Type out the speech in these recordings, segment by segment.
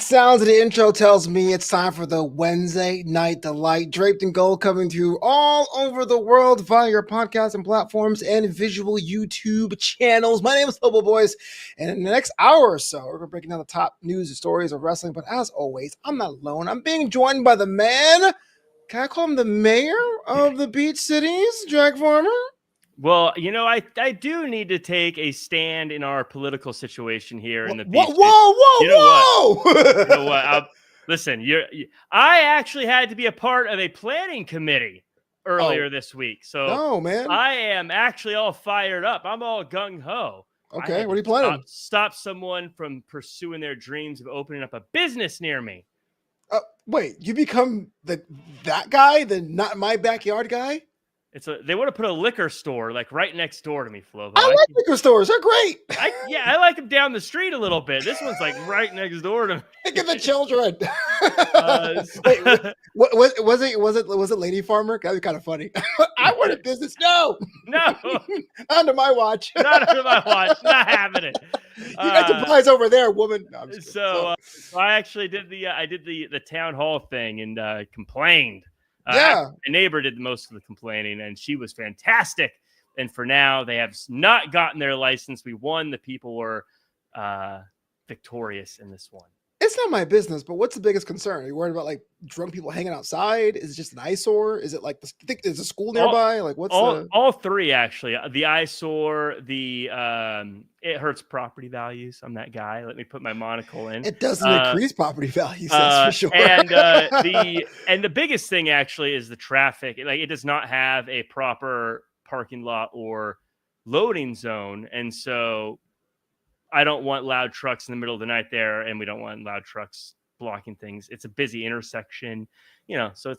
sweet sounds of the intro tells me it's time for the Wednesday Night Delight. Draped in Gold coming to you all over the world via your podcast and platforms and visual YouTube channels. My name is Flobo Boyce, and in the next hour or so, we're going to break down the top news and stories of wrestling. But as always, I'm not alone. I'm being joined by the man. Can I call him the mayor of the Beach Cities, Jack Farmer? Well, I do need to take a stand in our political situation here in the beach. Whoa! You know what? Listen, I actually had to be a part of a planning committee earlier this week. So man. I am actually all fired up. I'm all gung-ho. Okay, what are you planning? Stop someone from pursuing their dreams of opening up a business near me. Wait, you become that guy, the not my backyard guy? They want to put a liquor store like right next door to me, Flobo. I like liquor stores; they're great. I like them down the street a little bit. This one's like right next door to me. Think of the children. Wait, was it Lady Farmer? That was kind of funny. I want a business. No, under my watch. Not under my watch. Not having it. You got your prize over there, woman. No, so I actually did the town hall thing and complained. My neighbor did most of the complaining, and she was fantastic. And for now, they have not gotten their license. We won. The people were victorious in this one. It's not my business, but what's the biggest concern? Are you worried about like drunk people hanging outside? Is it just an eyesore? Is it like is a school nearby? All three actually? The eyesore, it hurts property values. I'm that guy. Let me put my monocle in. It doesn't increase property values, that's for sure. And the biggest thing actually is the traffic. Like it does not have a proper parking lot or loading zone, and so I don't want loud trucks in the middle of the night there, and we don't want loud trucks blocking things. It's a busy intersection, so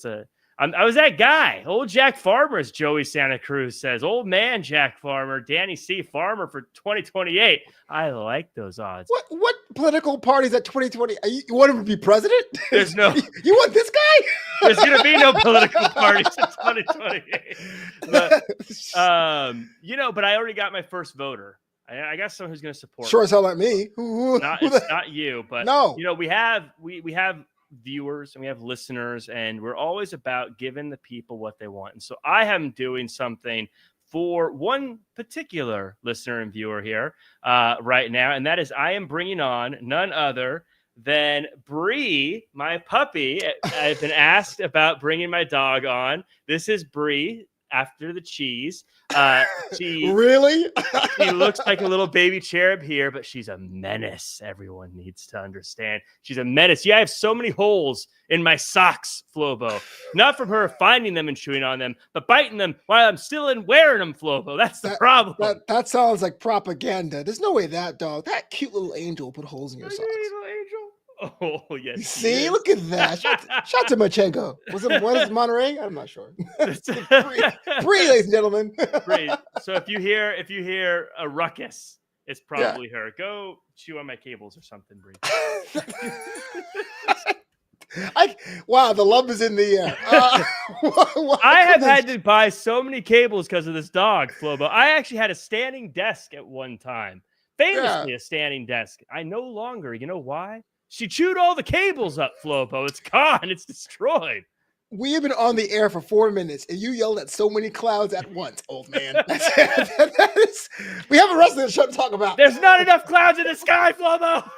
I was that guy. Old Jack Farmer, as Joey Santa Cruz says. Old man Jack Farmer, Danny C. Farmer for 2028. I like those odds. What political parties at 2020? You want him to be president? There's no. You want this guy? There's going to be no political parties in 2028. But I already got my first voter. I got someone who's going to support. Sure as hell like me. It's not you, but no. We have viewers and we have listeners, and we're always about giving the people what they want. And so I am doing something for one particular listener and viewer here right now, and that is I am bringing on none other than Bree, my puppy. I've been asked about bringing my dog on. This is Bree. After the cheese, she really she looks like a little baby cherub here, but she's a menace. Everyone needs to understand she's a menace. Yeah, I have so many holes in my socks, Flobo. Not from her finding them and chewing on them, but biting them while I'm still wearing them, Flobo. That's the problem. That sounds like propaganda. There's no way that cute little angel put holes in your socks. Little angel. Oh, yes. You see, look at that. Shout to Machenko. What is Monterey? I'm not sure. Bree, ladies and gentlemen. Bree. So if you hear a ruckus, it's probably her. Go chew on my cables or something, Bree. Wow, the love is in the air. I have had to buy so many cables because of this dog, Flobo. I actually had a standing desk at one time. Famously a standing desk. I no longer. You know why? She chewed all the cables up, Flobo. It's gone. It's destroyed. We have been on the air for 4 minutes, and you yelled at so many clouds at once, old man. We have a wrestling show to talk about. There's not enough clouds in the sky, Flobo.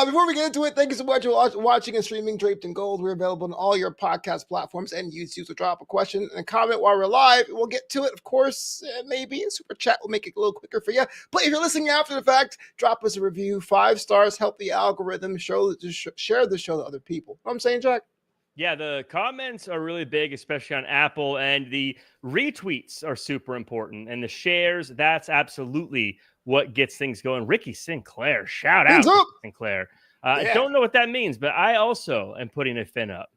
Before we get into it, thank you so much for watching and streaming Draped in Gold. We're available on all your podcast platforms and YouTube. So drop a question and a comment while we're live. We'll get to it, of course. Maybe a super chat will make it a little quicker for you. But if you're listening after the fact, drop us a review. 5 stars, help the algorithm, share the show to other people. Know what I'm saying, Jack? Yeah, the comments are really big, especially on Apple, and the retweets are super important. And the shares, that's absolutely what gets things going. Ricky Sinclair, shout out Sinclair. I don't know what that means, but I also am putting a fin up.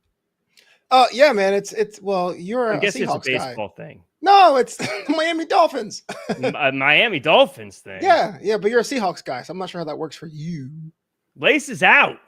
Yeah, man. You're I guess Seahawks it's a baseball thing. No, it's Miami Dolphins. Miami Dolphins thing. Yeah, but you're a Seahawks guy, so I'm not sure how that works for you. Lace is out.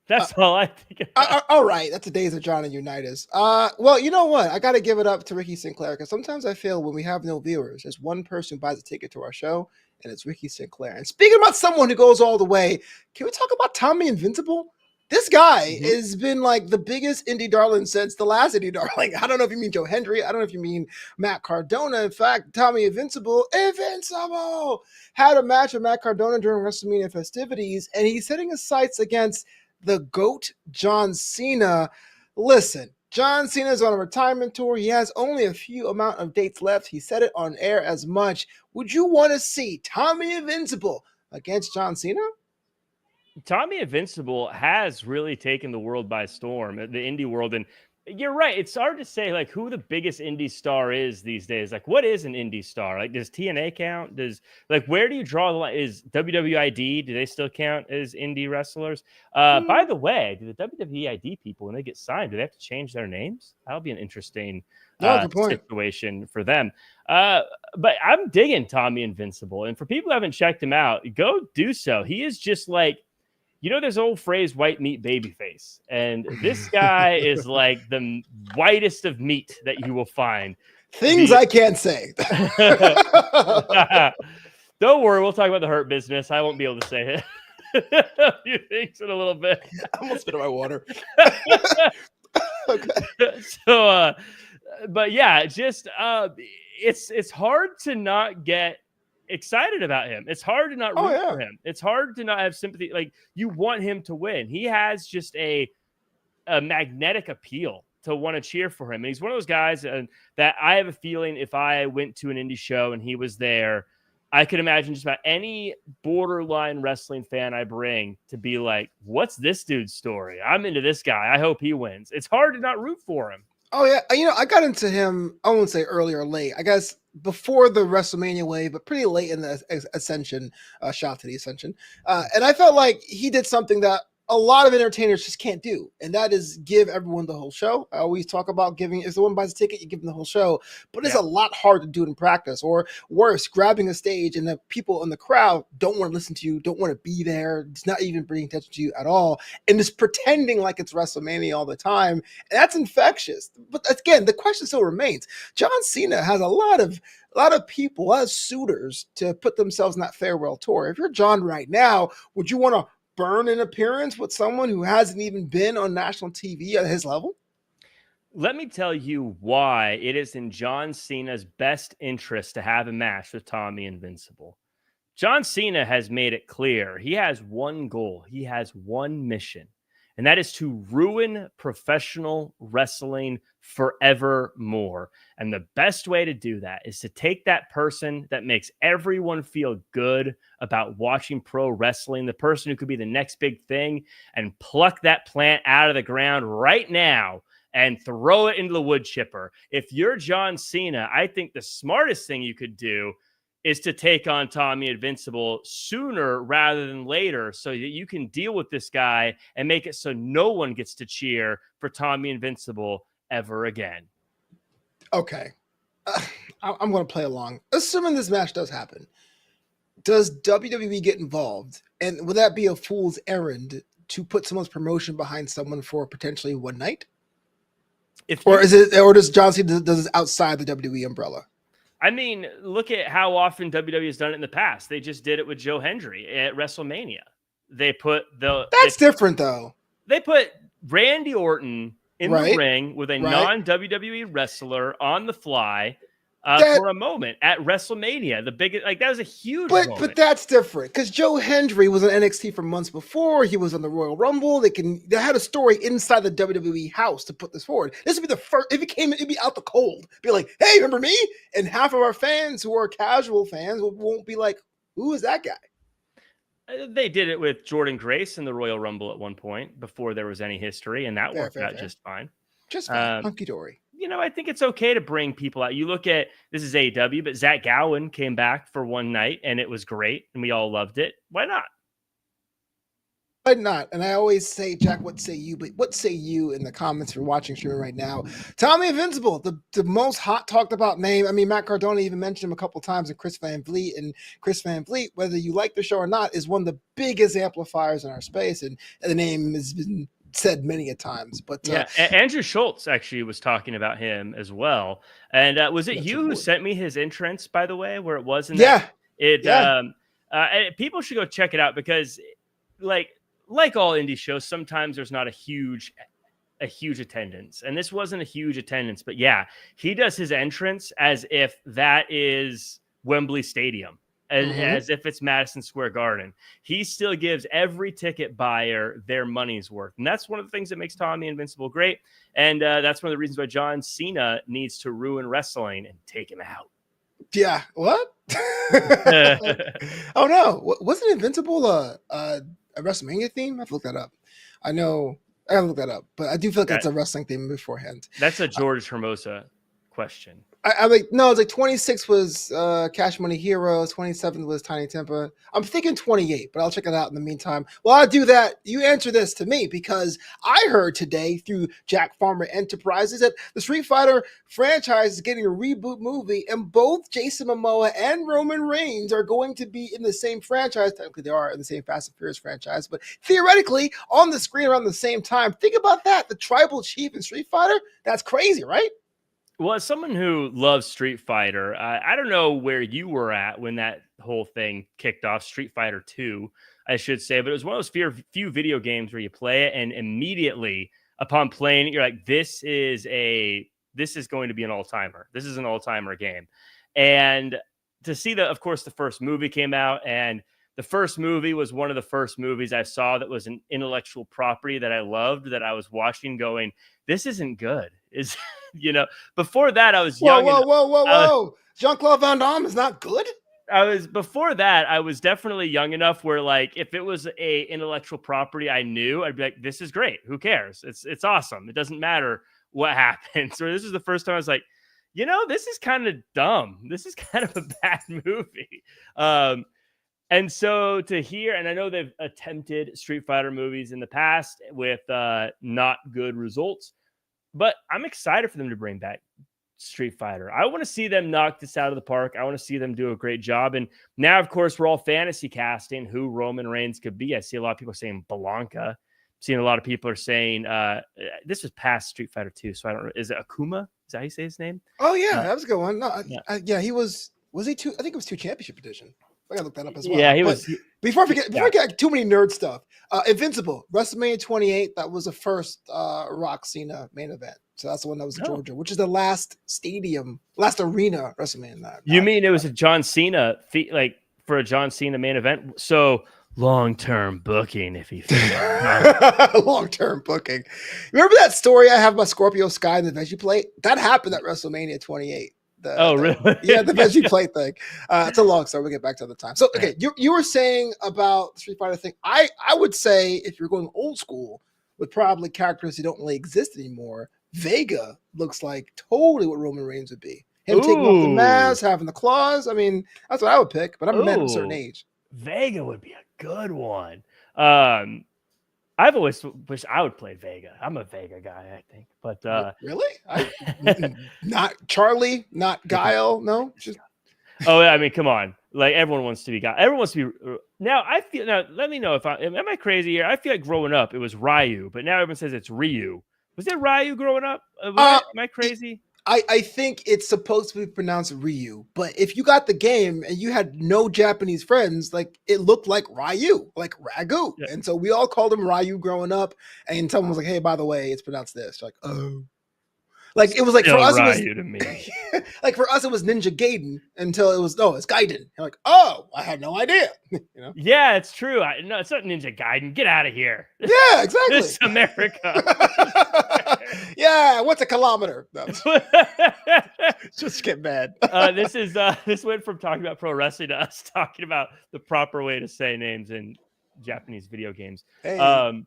That's all I think. All right, that's the days of John and Unitas. Well, you know what? I got to give it up to Ricky Sinclair because sometimes I feel when we have no viewers, there's one person who buys a ticket to our show, and it's Ricky Sinclair. And speaking about someone who goes all the way, can we talk about Tommy Invincible? This guy Mhm. has been like the biggest indie darling since the last indie darling. I don't know if you mean Joe Hendry. I don't know if you mean Matt Cardona. In fact, Tommy Invincible had a match with Matt Cardona during WrestleMania festivities, and he's setting his sights against the GOAT, John Cena. Listen, John Cena's on a retirement tour. He has only a few amount of dates left. He said it on air as much. Would you want to see Tommy Invincible against John Cena? Tommy Invincible has really taken the world by storm, the indie world. And you're right. It's hard to say like who the biggest indie star is these days. Like, what is an indie star? Like, does TNA count? Does like where do you draw the line? Is WWID, do they still count as indie wrestlers? By the way, do the WWID people when they get signed, do they have to change their names? That'll be an interesting No, good point. situation for them. But I'm digging Tommy Invincible. And for people who haven't checked him out, go do so. He is just like, you know, there's an old phrase, white meat baby face. And this guy is like the whitest of meat that you will find. Things I can't say. Don't worry, we'll talk about the Hurt Business. I won't be able to say it. A few things in a little bit. I almost spit out my water. Okay. So, but yeah, just it's hard to not get excited about him. It's hard to not root for him. It's hard to not have sympathy. Like, you want him to win. He has just a magnetic appeal to want to cheer for him. And he's one of those guys that I have a feeling if I went to an indie show and he was there, I could imagine just about any borderline wrestling fan I bring to be like, what's this dude's story? I'm into this guy. I hope he wins. It's hard to not root for him. Oh, yeah. You know, I got into him, I won't say early or late. I guess before the WrestleMania wave, but pretty late in the Ascension, shot to the Ascension. And I felt like he did something that a lot of entertainers just can't do, and that is give everyone the whole show. I always talk about giving, if someone buys a ticket, you give them the whole show, but it's a lot hard to do it in practice, or worse, grabbing a stage and the people in the crowd don't want to listen to you, don't want to be there, it's not even bringing attention to you at all, and just pretending like it's WrestleMania all the time. And that's infectious. But again, the question still remains. John Cena has a lot of people, a lot of suitors to put themselves in that farewell tour. If you're John right now, would you want to burn an appearance with someone who hasn't even been on national TV at his level? Let me tell you why it is in John Cena's best interest to have a match with Tommy Invincible. John Cena has made it clear he has one goal, he has one mission, and that is to ruin professional wrestling forevermore. And the best way to do that is to take that person that makes everyone feel good about watching pro wrestling, the person who could be the next big thing, and pluck that plant out of the ground right now and throw it into the wood chipper. If you're John Cena, I think the smartest thing you could do is to take on Tommy Invincible sooner rather than later so that you can deal with this guy and make it so no one gets to cheer for Tommy Invincible ever again. Okay. I'm going to play along. Assuming this match does happen, does WWE get involved? And would that be a fool's errand to put someone's promotion behind someone for potentially one night? Or does John Cena does it outside the WWE umbrella? I mean, look at how often WWE has done it in the past. They just did it with Joe Hendry at WrestleMania. That's different, though. They put Randy Orton in the ring with a non-WWE wrestler on the fly for a moment at WrestleMania. The biggest, like, that was a huge moment. But that's different because Joe Hendry was on NXT for months before. He was on the Royal Rumble. They had a story inside the WWE house to put this forward. This would be the first. If it came, it'd be out the cold. Be like, hey, remember me? And half of our fans who are casual fans won't be like, who is that guy? They did it with Jordan Grace in the Royal Rumble at one point before there was any history, and that worked out just fine. Just fine. Hunky-dory. You know, I think it's okay to bring people out. You look at, this is AEW, but Zach Gowen came back for one night, and it was great, and we all loved it. Why not? Why not? And I always say, Jack, what say you? But what say you in the comments if you're watching streaming right now? Tommy Invincible, the most hot talked about name. I mean, Matt Cardona even mentioned him a couple times, and Chris Van Vliet. And Chris Van Vliet, whether you like the show or not, is one of the biggest amplifiers in our space. And the name has been said many a times. But yeah, Andrew Schultz actually was talking about him as well. And was it you who sent me his entrance, by the way, where it was in that? Yeah. People should go check it out because, like all indie shows, sometimes there's not a huge attendance, and this wasn't a huge attendance, but yeah, he does his entrance as if that is Wembley Stadium, as if it's Madison Square Garden. He still gives every ticket buyer their money's worth, and that's one of the things that makes Tommy Invincible great, and that's one of the reasons why John Cena needs to ruin wrestling and take him out. Yeah. What? Oh no! Wasn't Invincible a WrestleMania theme? I have to look that up. I know I gotta look that up, but I do feel like that's a wrestling theme beforehand. That's a George Hermosa question. I like no, it's like 26 was Cash Money Heroes, 27 was Tiny Tempa. I'm thinking 28, but I'll check it out in the meantime. While I do that, you answer this to me because I heard today through Jack Farmer Enterprises that the Street Fighter franchise is getting a reboot movie, and both Jason Momoa and Roman Reigns are going to be in the same franchise. Technically, they are in the same Fast and Furious franchise, but theoretically on the screen around the same time. Think about that. The Tribal Chief in Street Fighter. That's crazy, right? Well, as someone who loves Street Fighter, I don't know where you were at when that whole thing kicked off, Street Fighter 2, I should say, but it was one of those few video games where you play it and immediately upon playing it, you're like, this is going to be an all-timer. This is an all-timer game. And to see of course, the first movie came out, and the first movie was one of the first movies I saw that was an intellectual property that I loved, that I was watching going, this isn't good. Before that, I was young. Whoa. Jean-Claude Van Damme is not good? Before that, I was definitely young enough where, like, if it was a intellectual property I knew, I'd be like, this is great. Who cares? It's awesome. It doesn't matter what happens. So this is the first time I was like, this is kind of dumb. This is kind of a bad movie. And so to hear, and I know they've attempted Street Fighter movies in the past with not good results, but I'm excited for them to bring back Street Fighter. I want to see them knock this out of the park. I want to see them do a great job. And now, of course, we're all fantasy casting who Roman Reigns could be. I see a lot of people saying Blanca. I'm seeing a lot of people are saying this was past Street Fighter 2, so I don't know. Is it Akuma? Is that how you say his name? Oh, yeah, that was a good one. No, yeah, he was he two? I think it was 2 championship edition. I gotta look that up as well. Yeah, he was. Before I get too many nerd stuff, Invincible, WrestleMania 28, that was the first Rock Cena main event. So that's the one that was in Georgia, which is the last arena WrestleMania. You mean it was a John Cena, for a John Cena main event? So long-term booking, if you feel long-term booking. Remember that story I have about Scorpio Sky and the Veggie Plate? That happened at WrestleMania 28. Really? The veggie plate thing. It's a long story. We'll get back to the time. So, okay, you were saying about the Street Fighter thing. I would say if you're going old school with probably characters who don't really exist anymore, Vega looks like totally what Roman Reigns would be. Him taking off the mask, having the claws. I mean, that's what I would pick, but I'm a man of a certain age. Vega would be a good one. I've always wished I would play Vega. I'm a Vega guy, I think. But really? Not Charlie, not Guile, no? I mean, come on. Like, everyone wants to be Guile. Everyone wants to be. Now, let me know if am I crazy here? I feel like growing up, it was Ryu, but now everyone says it's Ryu. Was it Ryu growing up? Am I crazy? I think it's supposed to be pronounced Ryu, but if you got the game and you had no Japanese friends, like, it looked like Ryu, like Ragu. Yeah. And so we all called him Ryu growing up, and someone was like, hey, by the way, it's pronounced this. Like, oh. Like, it was like, for us, Ryu to me. Like, for us, it was Ninja Gaiden until it was, it's Gaiden. You're like, oh, I had no idea. Yeah, it's true. No, it's not Ninja Gaiden. Get out of here. Yeah, exactly. This is America. Yeah, what's a kilometer? No. Just get mad. This went from talking about pro wrestling to us talking about the proper way to say names in Japanese video games. Hey,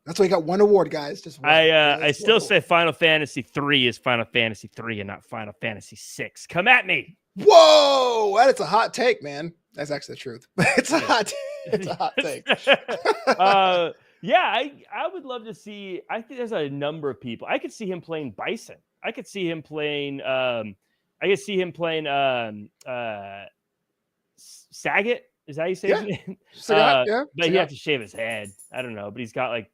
that's why you got one award, guys. Just one. I still say Final Fantasy 3 is Final Fantasy 3 and not Final Fantasy 6. Come at me. Whoa, that is a hot take, man. That's actually the truth. It's a hot take. Yeah, I would love to see. I think there's a number of people. I could see him playing Bison. I could see him playing. Sagat. Is that how you say his name? But he has to shave his head. I don't know, but he's got like.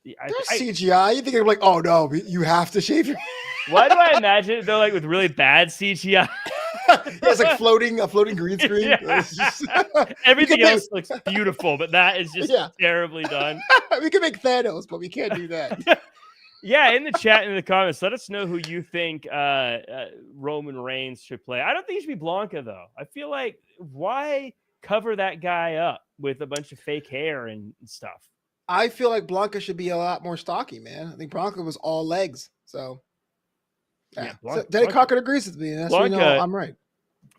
There's CGI. You think they're like, oh no, you have to shave your. Why do I imagine it though, like with really bad CGI? It's like a floating green screen. Yeah. Just, Everything else looks beautiful, but that is just yeah. terribly done. We can make Thanos, but we can't do that. Yeah, in the chat and in the comments, let us know who you think Roman Reigns should play. I don't think he should be Blanca, though. I feel like, why cover that guy up with a bunch of fake hair and stuff? I feel like Blanca should be a lot more stocky, man. I think Blanca was all legs. So, yeah. So Danny Cochran agrees with me. And that's Blanca, I'm right.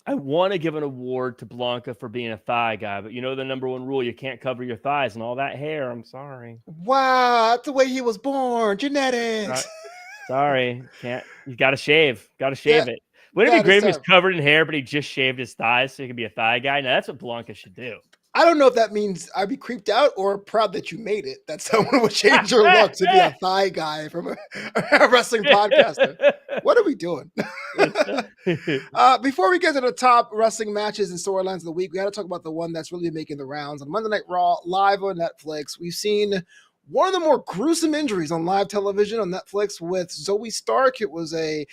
I want to give an award to Blanca for being a thigh guy, but you know the number one rule, you can't cover your thighs and all that hair. I'm sorry. Wow, that's the way he was born. Genetics. Sorry. Can't. You got to shave. Got to shave it. Wouldn't it be great if he was covered in hair, but he just shaved his thighs so he could be a thigh guy? Now, that's what Blanca should do. I don't know if that means I'd be creeped out or proud that you made it, that someone would change your look to be a thigh guy from a wrestling podcaster. What are we doing? Before we get to the top wrestling matches and storylines of the week, we got to talk about the one that's really making the rounds. On Monday Night Raw, live on Netflix, we've seen one of the more gruesome injuries on live television on Netflix with Zoe Stark. It was a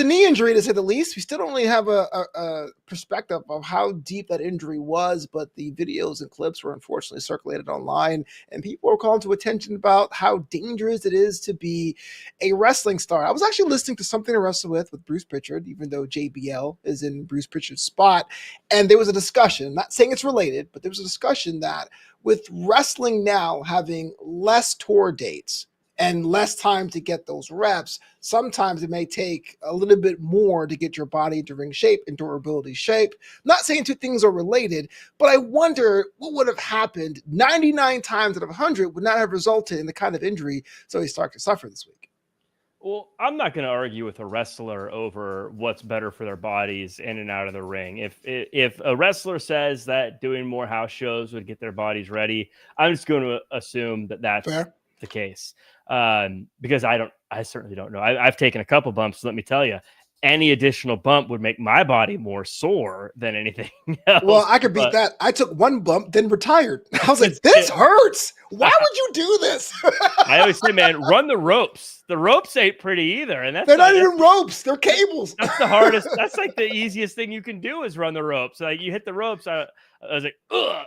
knee injury, to say the least. We still don't really have a perspective of how deep that injury was, but the videos and clips were unfortunately circulated online, and people were calling to attention about how dangerous it is to be a wrestling star. I was actually listening to Something to Wrestle with Bruce Pritchard, even though JBL is in Bruce Pritchard's spot, and there was a discussion, not saying it's related, but there was a discussion that with wrestling now having less tour dates and less time to get those reps, sometimes it may take a little bit more to get your body into ring shape and durability shape. Not saying two things are related, but I wonder what would have happened 99 times out of 100 would not have resulted in the kind of injury Zoe Stark to suffer this week. Well, I'm not going to argue with a wrestler over what's better for their bodies in and out of the ring. If a wrestler says that doing more house shows would get their bodies ready, I'm just going to assume that that's fair. The case, because I certainly don't know. I've taken a couple bumps. Let me tell you, any additional bump would make my body more sore than anything else. Well, I could beat that. I took one bump, then retired. I was like, this hurts. Why would you do this? I always say, man, run the ropes. The ropes ain't pretty either. And they're not even ropes. They're cables. That's the hardest. That's like the easiest thing you can do is run the ropes. Like you hit the ropes. I was like, ugh.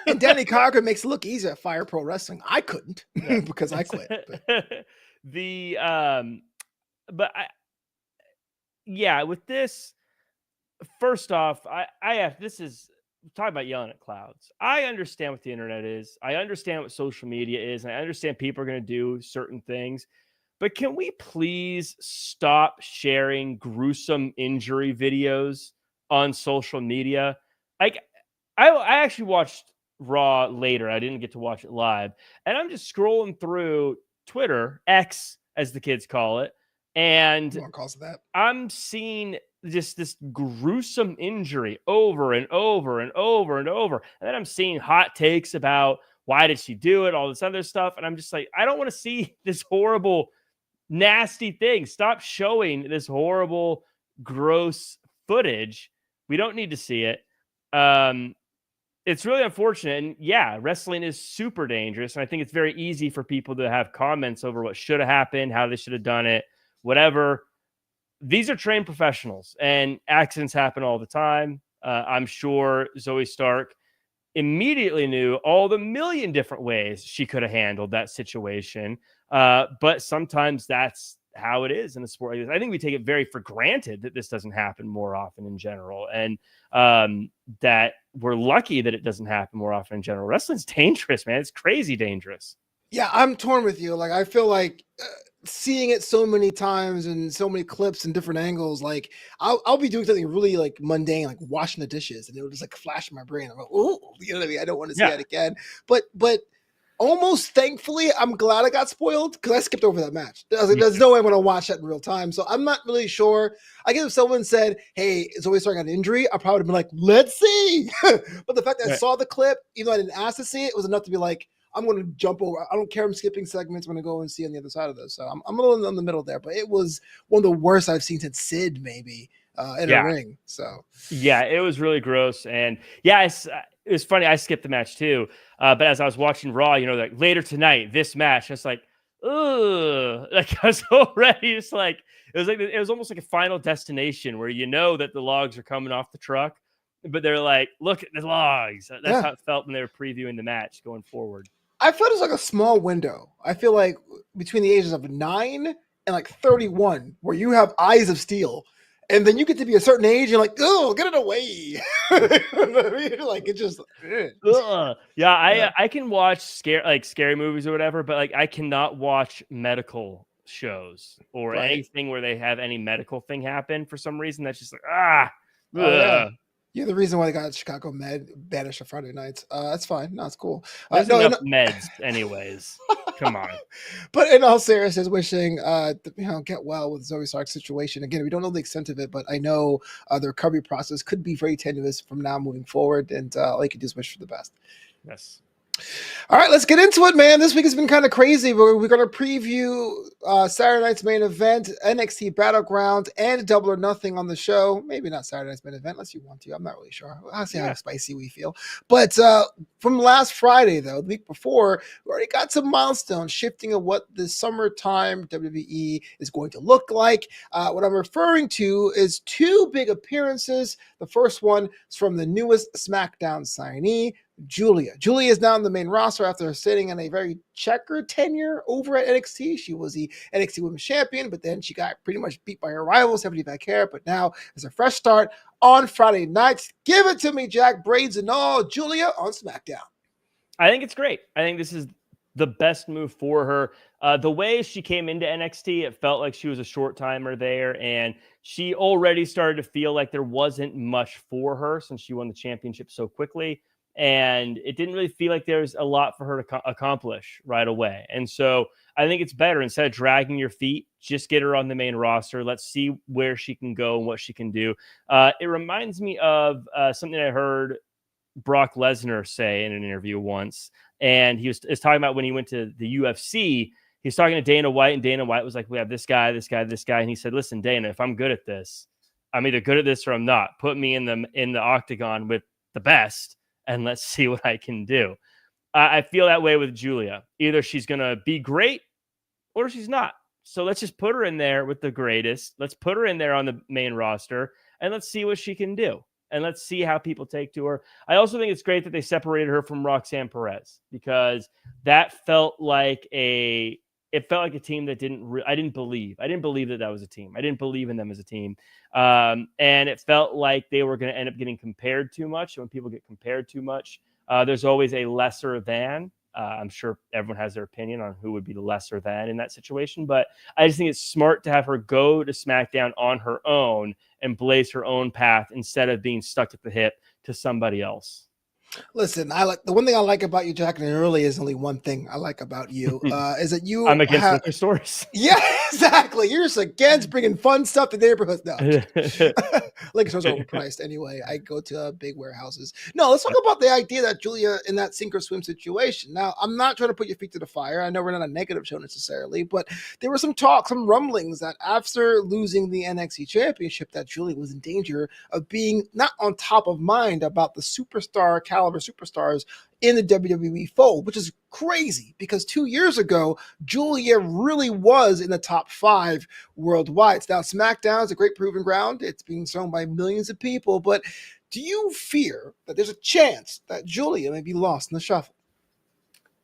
And Danny Cochran makes it look easy at Fire Pro Wrestling. I couldn't because I quit. With this, first off, this is talking about yelling at clouds. I understand what the internet is. I understand what social media is. And I understand people are going to do certain things. But can we please stop sharing gruesome injury videos on social media? Like, I actually watched Raw later. I didn't get to watch it live. And I'm just scrolling through Twitter, X as the kids call it. And I'm seeing just this gruesome injury over and over and over and over. And then I'm seeing hot takes about why did she do it, all this other stuff. And I'm just like, I don't want to see this horrible, nasty thing. Stop showing this horrible, gross footage. We don't need to see it. It's really unfortunate. And yeah, wrestling is super dangerous. And I think it's very easy for people to have comments over what should have happened, how they should have done it, whatever. These are trained professionals and accidents happen all the time. I'm sure Zoe Stark immediately knew all the million different ways she could have handled that situation. But sometimes that's how it is in a sport like this. I think we take it very for granted that this doesn't happen more often in general. And that we're lucky that it doesn't happen more often in general. Wrestling's dangerous, man. It's crazy dangerous. Yeah, I'm torn with you. Like, I feel like seeing it so many times and so many clips and different angles, like I'll be doing something really like mundane, like washing the dishes, and it'll just like flash in my brain. I'm like, oh, you know what I mean? I don't want to see that again. But almost thankfully, I'm glad I got spoiled because I skipped over that match. I was like, there's no way I'm going to watch that in real time. So I'm not really sure. I guess if someone said, hey, it's always starting on an injury, I probably would have been like, let's see. But the fact that I saw the clip, even though I didn't ask to see it, was enough to be like, I'm going to jump over. I don't care. I'm skipping segments. I'm going to go and see on the other side of this. So I'm a little in the middle there, but it was one of the worst I've seen since Sid maybe in a ring. So yeah, it was really gross. And yeah, it was funny. I skipped the match too. But as I was watching Raw, like later tonight, this match, it's like, Like I was already just like it was almost like a Final Destination where you know that the logs are coming off the truck, but they're like, look at the logs. That's Yeah. how it felt when they were previewing the match going forward. I feel it's like a small window. I feel like between the ages of 9 and like 31, where you have eyes of steel, and then you get to be a certain age, you're like, oh, get it away. Like it just, Ugh. Yeah, yeah, I can watch scary movies or whatever, but like I cannot watch medical shows or right. anything where they have any medical thing happen for some reason. That's just like Oh yeah. ugh. You're the reason why they got Chicago Med banished on Friday nights. That's fine. No, it's cool. There's No, enough no, meds, anyways. Come on. but in all seriousness, wishing get well with Zoe Stark's situation. Again, we don't know the extent of it, but I know the recovery process could be very tenuous from now moving forward, and all you can do is wish for the best. Yes. All right, let's get into it, man. This week has been kind of crazy. We're going to preview Saturday night's main event, NXT Battleground, and Double or Nothing on the show. Maybe not Saturday night's main event unless you want to. I'm not really sure. I'll see how spicy we feel. But from last Friday, though, the week before, we already got some milestones shifting of what the summertime WWE is going to look like. What I'm referring to is 2 big appearances. The first one is from the newest SmackDown signee, Julia. Julia is now on the main roster after sitting in a very checkered tenure over at NXT. She was the NXT Women's Champion, but then she got pretty much beat by her rival, Stephanie Vaquer. But now it's a fresh start on Friday nights. Give it to me, Jack. Braids and all. Julia on SmackDown. I think it's great. I think this is the best move for her. The way she came into NXT, it felt like she was a short timer there, and she already started to feel like there wasn't much for her since she won the championship so quickly. And it didn't really feel like there was a lot for her to accomplish right away. And so I think it's better, instead of dragging your feet, just get her on the main roster. Let's see where she can go and what she can do. It reminds me of something I heard Brock Lesnar say in an interview once. And he was talking about when he went to the UFC, he was talking to Dana White, and Dana White was like, we have this guy, this guy, this guy. And he said, listen, Dana, if I'm good at this, I'm either good at this or I'm not. Put me in the octagon with the best, and let's see what I can do. I feel that way with Julia. Either she's going to be great or she's not. So let's just put her in there with the greatest. Let's put her in there on the main roster, and let's see what she can do. And let's see how people take to her. I also think it's great that they separated her from Roxanne Perez, because that felt like a team that I didn't believe that was a team. I didn't believe in them as a team. And it felt like they were going to end up getting compared too much. And when people get compared too much, there's always a lesser than. I'm sure everyone has their opinion on who would be the lesser than in that situation, but I just think it's smart to have her go to SmackDown on her own and blaze her own path instead of being stuck at the hip to somebody else. Listen, I like the one thing I like about you, Jack, and early is only one thing I like about you is that you. I'm against liquor stores. Yeah, exactly. You're just against bringing fun stuff to neighborhoods. No, liquor stores are overpriced anyway. I go to big warehouses. No, let's talk about the idea that Julia in that sink or swim situation. Now, I'm not trying to put your feet to the fire. I know we're not a negative show necessarily, but there was some talk, some rumblings that after losing the NXT championship, that Julia was in danger of being not on top of mind about the superstar caliber superstars in the WWE fold, which is crazy because 2 years ago, Julia really was in the top 5 worldwide. Now, SmackDown is a great proving ground. It's being shown by millions of people, but do you fear that there's a chance that Julia may be lost in the shuffle?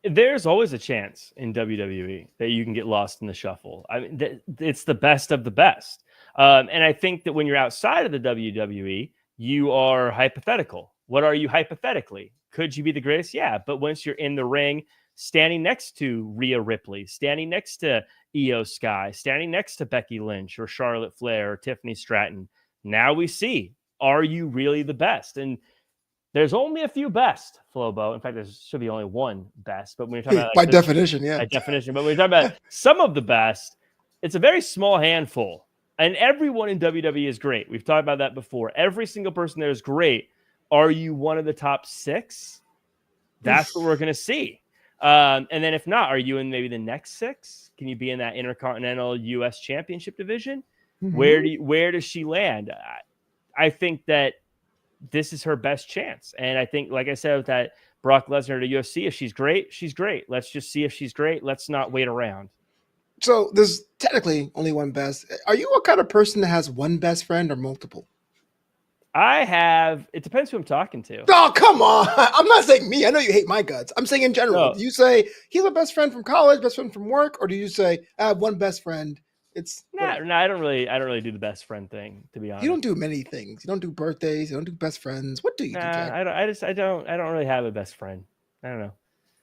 There's always a chance in WWE that you can get lost in the shuffle. I mean, it's the best of the best. And I think that when you're outside of the WWE, you are hypothetical. What are you hypothetically? Could you be the greatest? Yeah. But once you're in the ring, standing next to Rhea Ripley, standing next to Io Sky, standing next to Becky Lynch or Charlotte Flair or Tiffany Stratton, now we see, are you really the best? And there's only a few best, Flobo. In fact, there should be only one best. But when you're talking about by definition, yeah. By definition. But when you're talking about some of the best, it's a very small handful. And everyone in WWE is great. We've talked about that before. Every single person there is great. Are you one of the top 6? That's what we're going to see. And then if not, are you in maybe the next 6? Can you be in that Intercontinental U.S. Championship division? Mm-hmm. Where does she land? I think that this is her best chance. And I think, like I said, with that Brock Lesnar to UFC, if she's great, she's great. Let's just see if she's great. Let's not wait around. So there's technically only one best. Are you a kind of person that has one best friend or multiple? It depends who I'm talking to. Oh, come on. I'm not saying me. I know you hate my guts. I'm saying in general. No, Do you say he's a best friend from college, best friend from work, or do you say I have one best friend? It's whatever. I don't really do the best friend thing, to be You don't honest. do many things. You don't do birthdays. You don't do best friends. What do you do, Jack? I don't really have a best friend. I don't know.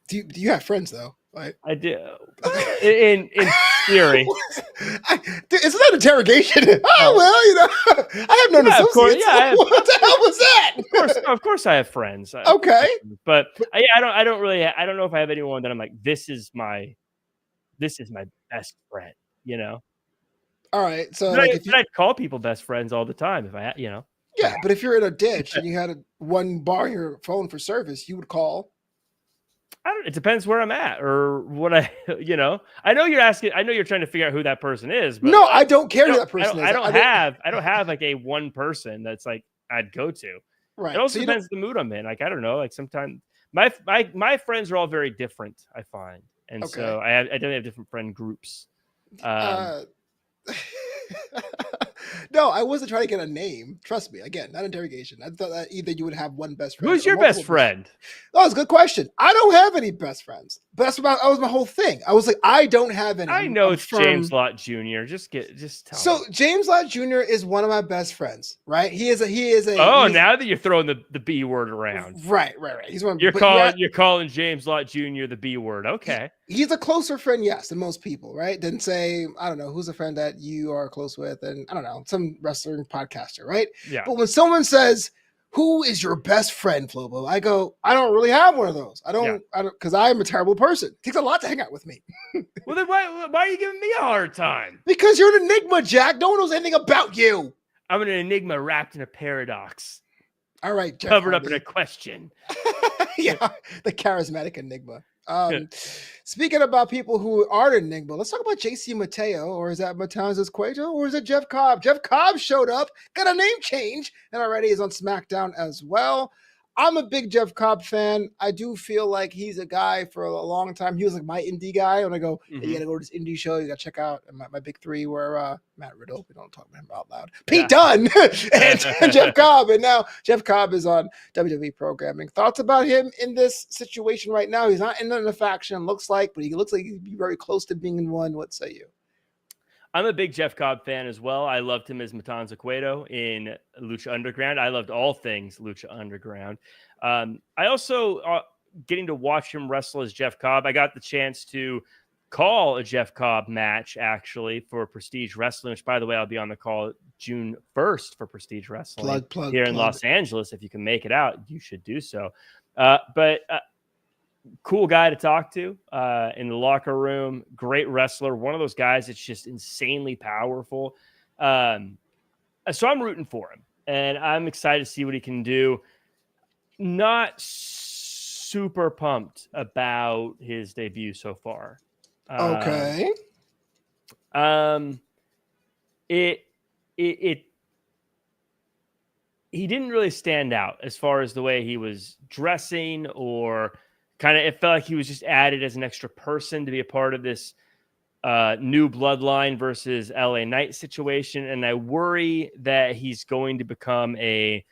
Do you have friends though? Right? I do. Well, in theory. Isn't that interrogation? Oh Oh, well, I have known yeah, of course. associates. Yeah, I have, What the hell was that? of course, I have friends. Okay. But I don't really. I don't know if I have anyone that I'm like, this is my best friend. You know, All right. So like if you but I call people best friends all the time if if I yeah, but if you're in a ditch and you had one bar on your phone for service, you would call. I don't. It depends where I'm at or what I. I know you're asking. I know you're trying to figure out who that person is, but No, I don't care who that person is. I don't have like a one person that's like I'd go to. It Right. So also you don't. depends the mood I'm in. Like I don't know. Like sometimes my friends are all very different. I find, and Okay. so I definitely have different friend groups. Um, Uh, no, I wasn't trying to get a name. Trust me. Again, not interrogation. I thought that either you would have one best friend who's or your multiple best best. friend? That was a good question. I don't have any best friends. But that was my whole thing. I was like, I don't have any. I know I'm it's firm. James Lott Jr. Just tell So me. James Lott Jr. is one of my best friends, right? Oh, He's now that you're throwing the B word around, right. He's one. you're But you're at, calling James Lott Jr. the B word. Okay. he's a closer friend, yes, than most people, right? Than say, I don't know, who's a friend that you are close with, and I don't know, some wrestling podcaster, right? Yeah. But when someone says, "Who is your best friend, Flobo?" I go, I don't really have one of those. I don't, because I am a terrible person. It takes a lot to hang out with me. Well, then why are you giving me a hard time? Because you're an enigma, Jack. No one knows anything about you. I'm an enigma wrapped in a paradox, All right, Jeff covered up Hardy. in a question. Yeah, the charismatic enigma. Speaking about people who are an enigma, let's talk about JC Mateo, or is that Matanzas Cueto, or is it Jeff Cobb? Jeff Cobb showed up, got a name change, and already is on SmackDown as well. I'm a big Jeff Cobb fan. I do feel like he's a guy for a long time. He was like my indie guy. When I go, hey, you gotta go to this indie show, you gotta check out my big three where Matt Riddle, we don't talk about him out loud. Pete Dunne and Jeff Cobb. And now Jeff Cobb is on WWE programming. Thoughts about him in this situation right now? He's not in a faction, looks like, but he looks like he'd be very close to being in one. What say you? I'm a big Jeff Cobb fan as well. I loved him as Matanza Cueto in Lucha Underground. I loved all things Lucha Underground. I also, getting to watch him wrestle as Jeff Cobb, I got the chance to call a Jeff Cobb match, actually, for Prestige Wrestling, which, by the way, I'll be on the call June 1st for Prestige Wrestling here in Los Angeles. If you can make it out, you should do so. But cool guy to talk to in the locker room. Great wrestler. One of those guys that's just insanely powerful. So I'm rooting for him, and I'm excited to see what he can do. Not super pumped about his debut so far. Okay. He didn't really stand out as far as the way he was dressing, or kind of, it felt like he was just added as an extra person to be a part of this new bloodline versus LA Knight situation. And I worry that he's going to become a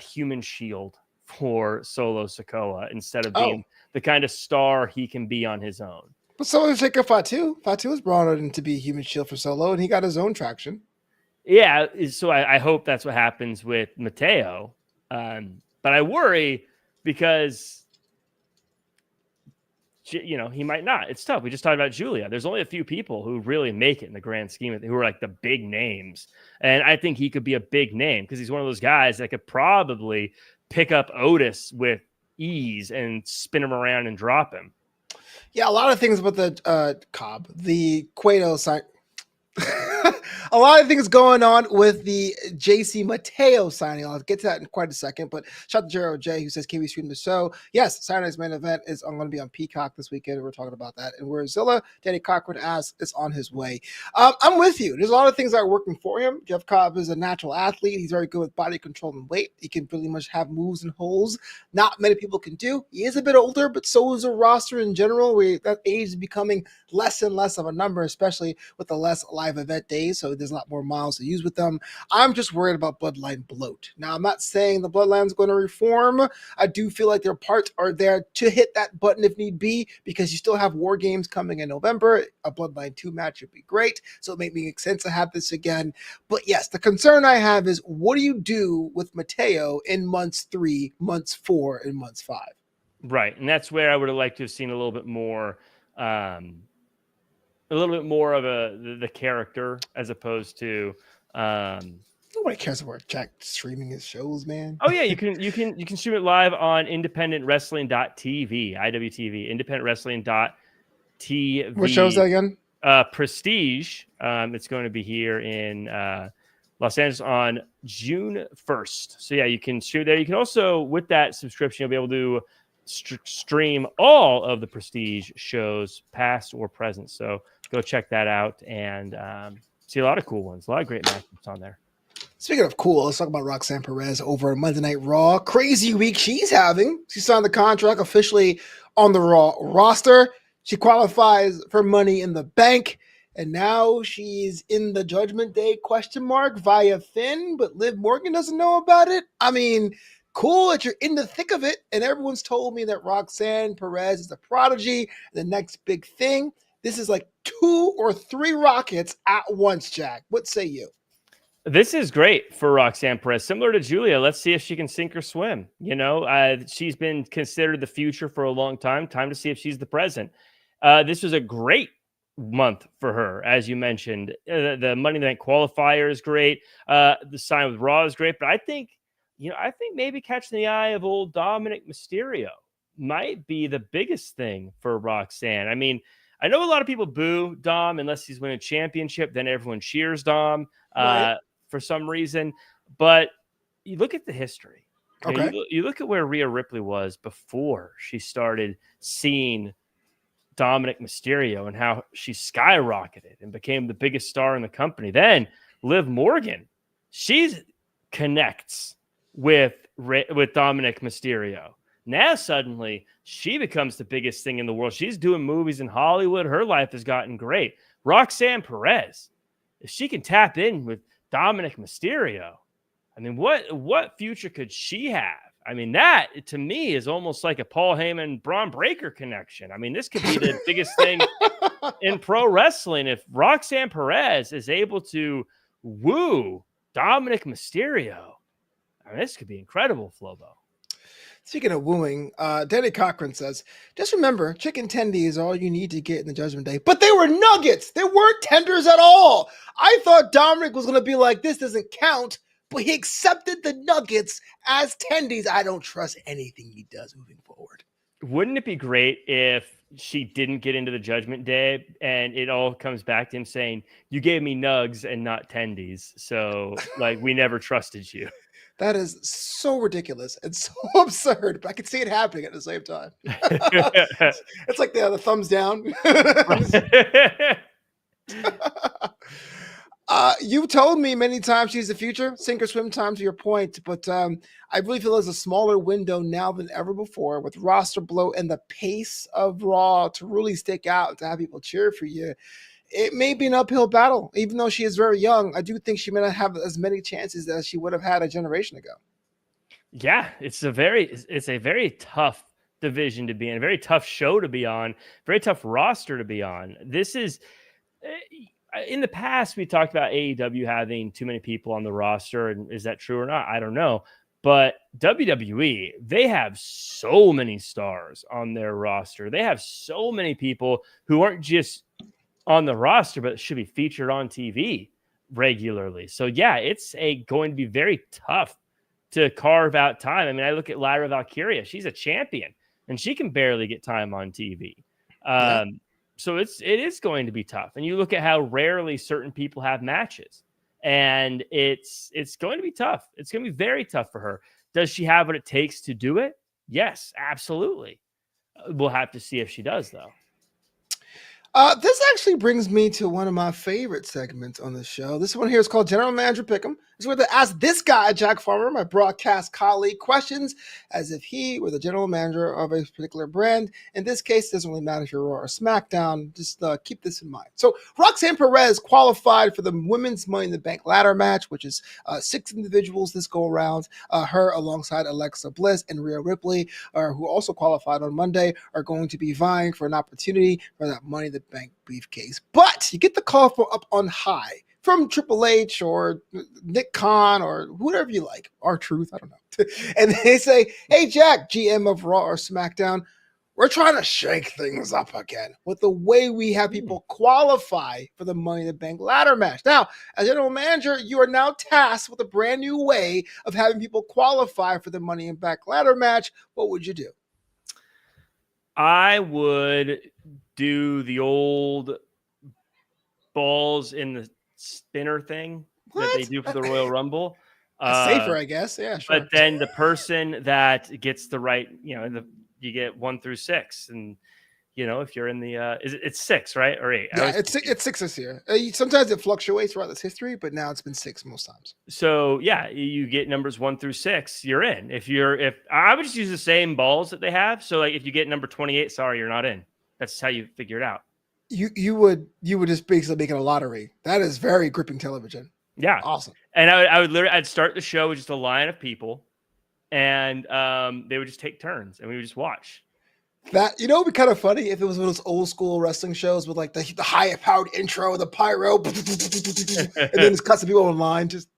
human shield for Solo Sikoa instead of being the kind of star he can be on his own. But so did Jacob Fatu. Fatu was brought in to be a human shield for Solo, and he got his own traction. Yeah, so I hope that's what happens with Mateo. But I worry because, he might not. It's tough. We just talked about Julia. There's only a few people who really make it in the grand scheme of who are like the big names. And I think he could be a big name because he's one of those guys that could probably pick up Otis with ease and spin him around and drop him. Yeah, a lot of things about the Cobb. The Cueto side. A lot of things going on with the JC Mateo signing. I'll get to that in quite a second. But shout out to Gerald J, who says, "Can we stream the show?" Yes, Saturday's main event is going to be on Peacock this weekend. We're talking about that. And where Zilla, Danny Cochran asks, it's on his way. I'm with you. There's a lot of things that are working for him. Jeff Cobb is a natural athlete. He's very good with body control and weight. He can pretty much have moves and holes not many people can do. He is a bit older, but so is the roster in general. That age is becoming less and less of a number, especially with the less live event days. So there's a lot more miles to use with them. I'm just worried about Bloodline bloat. Now, I'm not saying the Bloodline's going to reform. I do feel like their parts are there to hit that button if need be, because you still have War Games coming in November. A Bloodline 2 match would be great. So it make sense to have this again. But yes, the concern I have is, what do you do with Mateo in months 3, months 4, and months 5? Right. And that's where I would have liked to have seen a little bit more of the character, as opposed to nobody cares about Jack streaming his shows, man. Oh yeah, you can stream it live on independentwrestling.tv, IWTV, independentwrestling.tv. What show's that again? Prestige. It's going to be here in Los Angeles on June 1st. So yeah, you can stream there. You can also, with that subscription, you'll be able to stream all of the Prestige shows, past or present. So go check that out and see a lot of cool ones, a lot of great matchups on there. Speaking of cool, let's talk about Roxanne Perez over Monday Night Raw. Crazy week she's having. She signed the contract officially on the Raw roster. She qualifies for Money in the Bank, and now she's in the Judgment Day ? Via Finn, but Liv Morgan doesn't know about it. I mean, cool that you're in the thick of it, and everyone's told me that Roxanne Perez is the prodigy, the next big thing. This is like 2 or 3 rockets at once, Jack. What say you? This is great for Roxanne Perez. Similar to Julia, let's see if she can sink or swim. You know, she's been considered the future for a long time. Time to see if she's the present. This was a great month for her, as you mentioned. The Money in the Bank qualifier is great. The sign with Raw is great. But I think maybe catching the eye of old Dominic Mysterio might be the biggest thing for Roxanne. I mean, I know a lot of people boo Dom unless he's winning a championship. Then everyone cheers Dom. Right. For some reason, but you look at the history. Okay. You look at where Rhea Ripley was before she started seeing Dominic Mysterio and how she skyrocketed and became the biggest star in the company. Then Liv Morgan, she connects with Dominic Mysterio. Now suddenly she becomes the biggest thing in the world. She's doing movies in Hollywood. Her life has gotten great. Roxanne Perez, if she can tap in with Dominic Mysterio, I mean, what future could she have? I mean, that to me is almost like a Paul Heyman Braun Breaker connection. I mean, this could be the biggest thing in pro wrestling if Roxanne Perez is able to woo Dominic Mysterio. I mean, this could be incredible, Flobo. Speaking of wooing, Danny Cochran says, just remember, chicken tendies are all you need to get in the Judgment Day. But they were nuggets. They weren't tenders at all. I thought Dominic was going to be like, this doesn't count, but he accepted the nuggets as tendies. I don't trust anything he does moving forward. Wouldn't it be great if she didn't get into the Judgment Day and it all comes back to him saying, you gave me nugs and not tendies. So like, we never trusted you. That is so ridiculous and so absurd, but I can see it happening at the same time. It's like the thumbs down. You told me many times she's the future, sink or swim time to your point, but I really feel there's a smaller window now than ever before with roster bloat and the pace of Raw to really stick out and to have people cheer for you. It may be an uphill battle. Even though she is very young, I do think she may not have as many chances as she would have had a generation ago. Yeah, it's a very tough division to be in, a very tough show to be on, very tough roster to be on. This is, in the past, we talked about AEW having too many people on the roster, and is that true or not? I don't know. But WWE, they have so many stars on their roster. They have so many people who aren't just on the roster, but should be featured on TV regularly. So yeah, it's going to be very tough to carve out time. I mean, I look at Lyra Valkyria. She's a champion and she can barely get time on TV. So it is going to be tough. And you look at how rarely certain people have matches, and it's going to be tough. It's going to be very tough for her. Does she have what it takes to do it? Yes, absolutely. We'll have to see if she does, though. This actually brings me to one of my favorite segments on the show. This one here is called General Manager Pick'em. It's where they ask this guy, Jack Farmer, my broadcast colleague, questions as if he were the general manager of a particular brand. In this case, it doesn't really matter if you're Raw or SmackDown. Just keep this in mind. So Roxanne Perez qualified for the Women's Money in the Bank ladder match, which is 6 individuals this go around. Her alongside Alexa Bliss and Rhea Ripley, who also qualified on Monday, are going to be vying for an opportunity for that Money in the Bank briefcase. But you get the call for Up on High from Triple H or Nick Khan or whoever you like, R-Truth, I don't know. And they say, hey, Jack, GM of Raw or SmackDown, we're trying to shake things up again with the way we have people qualify for the Money in the Bank ladder match. Now, as general manager, you are now tasked with a brand new way of having people qualify for the Money in the Bank ladder match. What would you do? I would do the old balls in the spinner thing that they do for the Royal Rumble. Safer, I guess. Yeah, sure. But then the person that gets the right, you get 1 through 6, and if you're in the, it's 6, right, or 8? Yeah, it's 6 this year. Sometimes it fluctuates throughout this history, but now it's been 6 most times. So yeah, you get numbers 1 through 6, you're in. If I would just use the same balls that they have. So like if you get number 28, sorry, you're not in. That's how you figure it out. You would just basically make it a lottery. That is very gripping television. Yeah, awesome. And I'd start the show with just a line of people, and they would just take turns, and we would just watch. That would be kind of funny if it was one of those old school wrestling shows with like the high powered intro, the pyro, and then it's cuts of people online. Just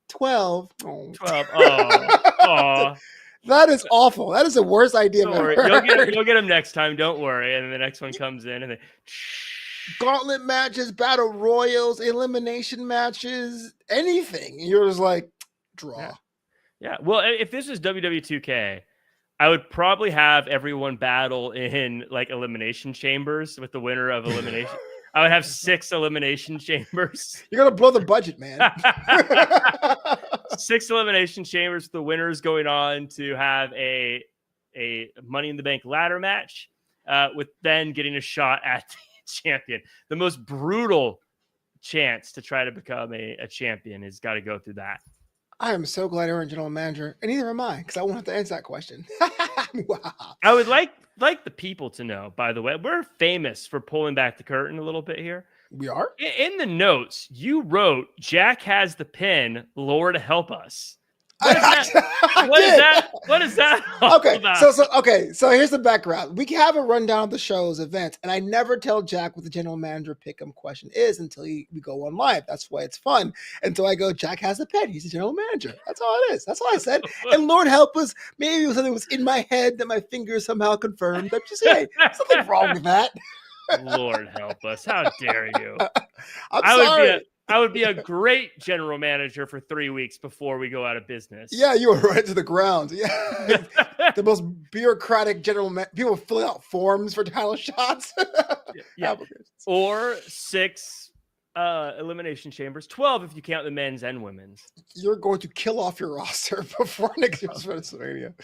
12. Oh. 12. Oh. That is awful. That is the worst idea I've ever heard. You'll get them next time. Don't worry. And then the next one comes in, and then gauntlet matches, battle royals, elimination matches, anything. You're just like, draw. Yeah. Well, if this was WWE 2K, I would probably have everyone battle in like elimination chambers with the winner of elimination. I would have 6 elimination chambers. You're going to blow the budget, man. 6 elimination chambers with the winners going on to have a Money in the Bank ladder match with then getting a shot at the champion. The most brutal chance to try to become a champion has got to go through that. I am so glad you're a general manager, and neither am I, because I won't have to answer that question. Wow. I would like the people to know, by the way, we're famous for pulling back the curtain a little bit here. We are? In the notes, you wrote, Jack has the pin, Lord help us. What is that okay, about? So here's the background. We have a rundown of the show's events, and I never tell Jack what the general manager pick'em question is until we go on live. That's why it's fun. Until I go, Jack has the pen. He's the general manager. That's all it is. That's all I said. And Lord help us, maybe it was something that was in my head that my fingers somehow confirmed. I'm just saying, there's nothing wrong with that. Lord help us. How dare you? I'm sorry. I would be a great general manager for 3 weeks before we go out of business. Yeah, you were right to the ground. Yeah, the most bureaucratic people filling out forms for title shots. Yeah. Or 6 elimination chambers, 12 if you count the men's and women's. You're going to kill off your roster before next year's WrestleMania.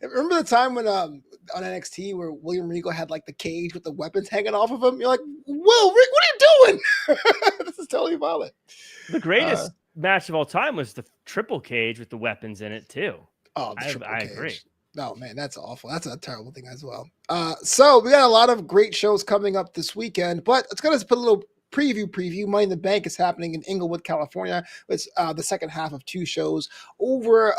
Remember the time when on NXT where William Regal had like the cage with the weapons hanging off of him? You're like, Will, what are you doing? This is totally violent. The greatest match of all time was the triple cage with the weapons in it too. Oh, I agree. No, man, that's awful. That's a terrible thing as well. So we got a lot of great shows coming up this weekend, but it's going to put a little preview. Money in the Bank is happening in Inglewood, California. It's the second half of 2 shows over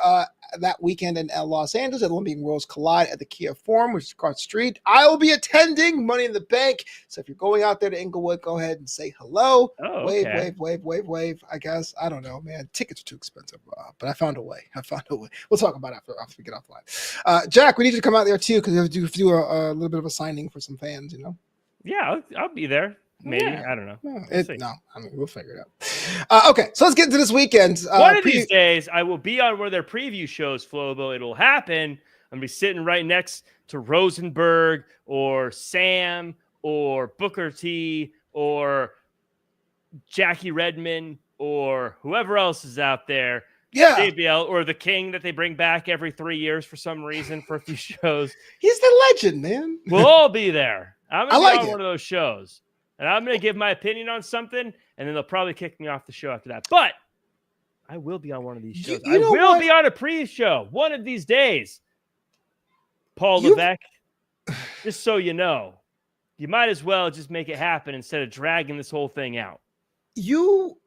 that weekend in Los Angeles at Olympic Worlds Collide at the Kia Forum, which is across the street. I will be attending Money in the Bank. So if you're going out there to Inglewood, go ahead and say hello. Oh, wave, okay. wave. I guess. I don't know, man. Tickets are too expensive, but I found a way. We'll talk about it after we get off the line. Jack, we need you to come out there too because we have to do a little bit of a signing for some fans, Yeah, I'll be there. Maybe. Yeah. I don't know. We'll figure it out. Okay, so let's get into this weekend. One of these days, I will be on one of their preview shows, Flobo. It'll happen. I'm going to be sitting right next to Rosenberg or Sam or Booker T or Jackie Redmond or whoever else is out there. Yeah, JBL or the King that they bring back every 3 years for some reason for a few shows. he's the legend, man. We'll all be there. I'm I going to be like on it. one of those shows. And I'm going to give my opinion on something, and then they'll probably kick me off the show after that. But I will be on one of these shows. You know I will what? be on a pre-show one of these days. Paul You've- Levesque, just so you know, you might as well just make it happen instead of dragging this whole thing out. You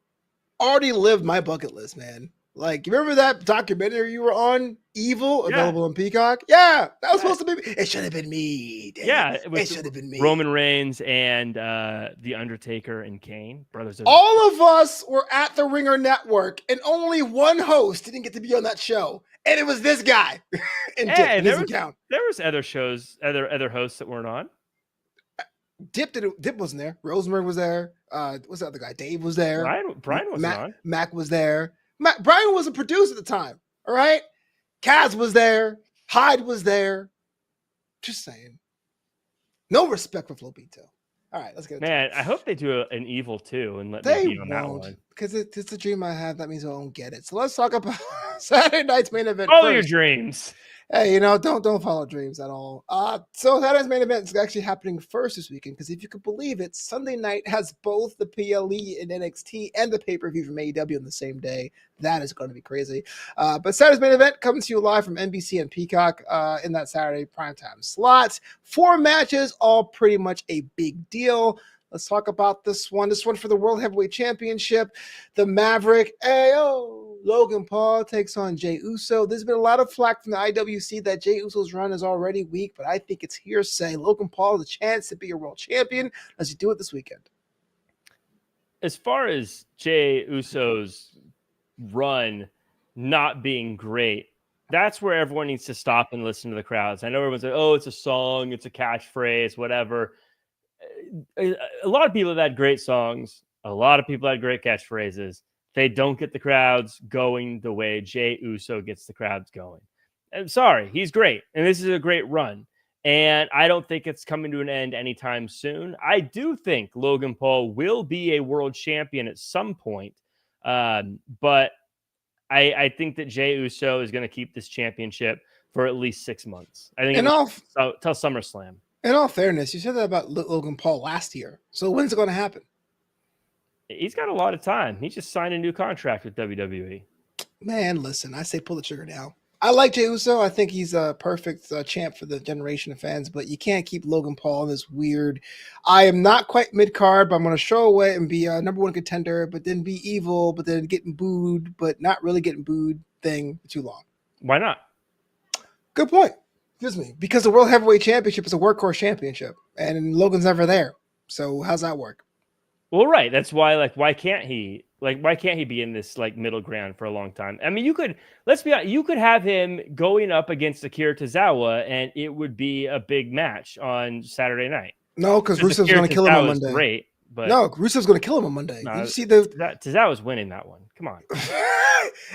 already lived my bucket list, man. Like, you remember that documentary you were on, Evil, Yeah. available on Peacock? Yeah, that was supposed to be. It should have been me. Dang Yeah, it should have been me. Roman Reigns and The Undertaker and Kane, brothers. All of us were at the Ringer Network, and only one host didn't get to be on that show, and it was this guy. And Dip, and it doesn't count. There was other shows, other hosts that weren't on. Dip wasn't there. Rosenberg was there. What's the other guy? Dave was there. Brian wasn't on. Mac was there. Brian was a producer at the time. All right. Kaz was there. Hyde was there. Just saying. No respect for Flobito. All right, let's get it. Man, I hope they do an Evil too and let They me be on that won't, one. because it's a dream I have. That means I won't get it. So let's talk about Saturday night's main event. Follow your first. dreams. Hey, don't follow dreams at all. So Saturday's main event is actually happening first this weekend, because if you could believe it, Sunday night has both the PLE and NXT and the pay-per-view from AEW on the same day. That is going to be crazy. But Saturday's main event comes to you live from NBC and Peacock in that Saturday primetime slot. 4 matches, all pretty much a big deal. Let's talk about this one. This one for the World Heavyweight Championship. The Maverick, Logan Paul takes on Jey Uso. There's been a lot of flack from the IWC that Jey Uso's run is already weak, but I think it's hearsay. Logan Paul has a chance to be a world champion. Let's just do it this weekend. As far as Jey Uso's run not being great, that's where everyone needs to stop and listen to the crowds. I know everyone's like, oh, it's a song, it's a catchphrase, whatever. A lot of people have had great songs. A lot of people had great catchphrases. They don't get the crowds going the way Jey Uso gets the crowds going. I'm sorry, he's great. And this is a great run. And I don't think it's coming to an end anytime soon. I do think Logan Paul will be a world champion at some point. But I think that Jey Uso is going to keep this championship for at least 6 months. I think till SummerSlam. In all fairness, you said that about Logan Paul last year. So when's it going to happen? He's got a lot of time. He just signed a new contract with WWE. Man, listen, I say pull the trigger now. I like Jey Uso. I think he's a perfect champ for the generation of fans, but you can't keep Logan Paul in this weird, I am not quite mid-card, but I'm going to show away and be a number 1 contender, but then be evil, but then getting booed, but not really getting booed thing for too long. Why not? Good point. Excuse me. Because the World Heavyweight Championship is a workhorse championship, and Logan's never there. So how's that work? Well, right. That's why, why can't he be in this middle ground for a long time? I mean, let's be honest, you could have him going up against Akira Tozawa, and it would be a big match on Saturday night. No, because Rusev's going to kill him on Monday. Great, but no, Rusev's going to kill him on Monday. No, you see Tozawa's winning that one. Come on.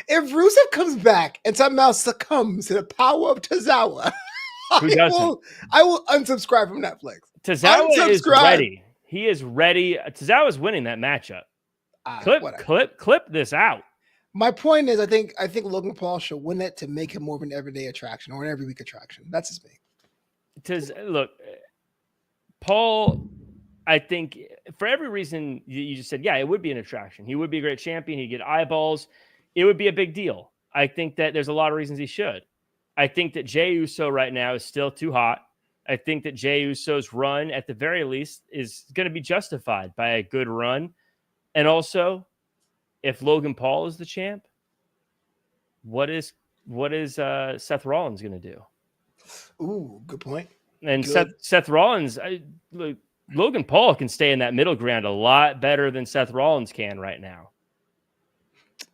If Rusev comes back and somehow succumbs to the power of Tozawa, who doesn't? I will unsubscribe from Netflix. Tozawa is ready. He is ready. Tozawa's winning that matchup. Clip this out. My point is, I think Logan Paul should win it to make him more of an everyday attraction or an every week attraction. That's just me. Look, Paul, I think for every reason you just said, yeah, it would be an attraction. He would be a great champion. He'd get eyeballs. It would be a big deal. I think that there's a lot of reasons he should. I think that Jey Uso right now is still too hot. I think that Jey Uso's run, at the very least, is going to be justified by a good run. And also, if Logan Paul is the champ, what is Seth Rollins going to do? Ooh, good point. And Seth Rollins, Logan Paul can stay in that middle ground a lot better than Seth Rollins can right now.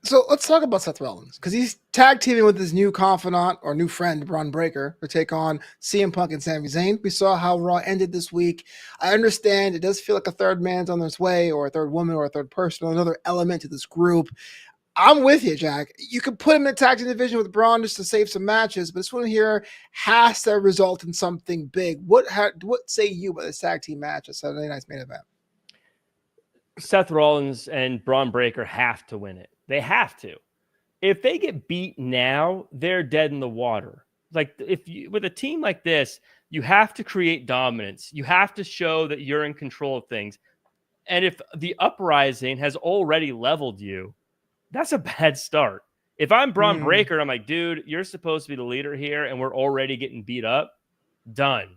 So let's talk about Seth Rollins, because he's tag teaming with his new confidant or new friend, Braun Breaker, to take on CM Punk and Sami Zayn. We saw how Raw ended this week. I understand it does feel like a third man's on his way, or a third woman, or a third person, or another element to this group. I'm with you, Jack. You could put him in a tag team division with Braun just to save some matches, but this one here has to result in something big. What say you about this tag team match at Saturday Night's main event? Seth Rollins and Braun Breaker have to win it. They have to. If they get beat now, they're dead in the water. Like if you with a team like this, you have to create dominance. You have to show that you're in control of things. And if the uprising has already leveled you, that's a bad start. If I'm Braun Breaker, I'm like, dude, you're supposed to be the leader here, and we're already getting beat up. Done,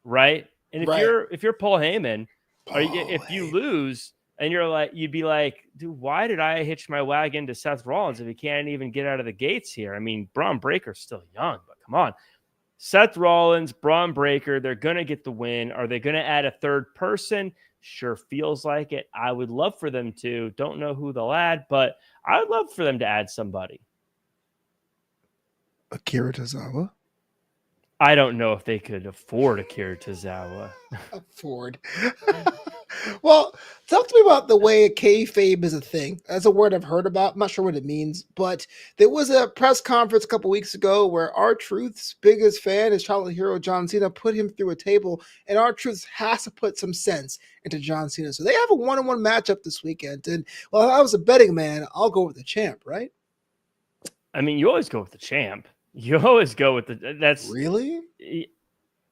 right? And if you're Paul Heyman, if you lose and you'd be like, dude, why did I hitch my wagon to Seth Rollins if he can't even get out of the gates here? I mean, Braun Breaker's still young, but come on. Seth Rollins, Braun Breaker, they're going to get the win. Are they going to add a third person? Sure feels like it. I would love for them to. Don't know who they'll add, but I would love for them to add somebody. Akira Tozawa? I don't know if they could afford Akira Tozawa. Afford. Well, talk to me about the way kayfabe is a thing. That's a word I've heard about. I'm not sure what it means, but there was a press conference a couple weeks ago where R-Truth's biggest fan, his childhood hero John Cena, put him through a table, and R-Truth has to put some sense into John Cena. So they have a one-on-one matchup this weekend, and well, if I was a betting man, I'll go with the champ, right? I mean, you always go with the champ. You always go with that's really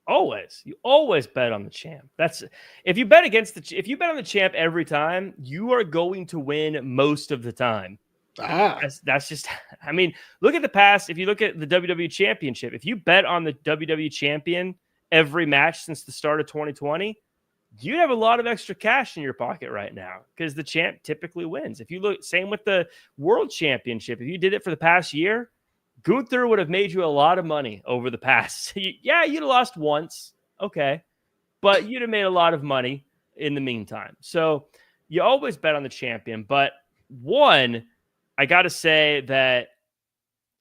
always. You always bet on the champ. That's if you bet on the champ every time, you are going to win most of the time. That's just. I mean, look at the past. If you look at the WWE Championship, if you bet on the WWE Champion every match since the start of 2020, you'd have a lot of extra cash in your pocket right now because the champ typically wins. If you look, same with the World Championship. If you did it for the past year, Gunther would have made you a lot of money over the past. Yeah, you'd have lost once. Okay. But you'd have made a lot of money in the meantime. So you always bet on the champion. But one, I got to say that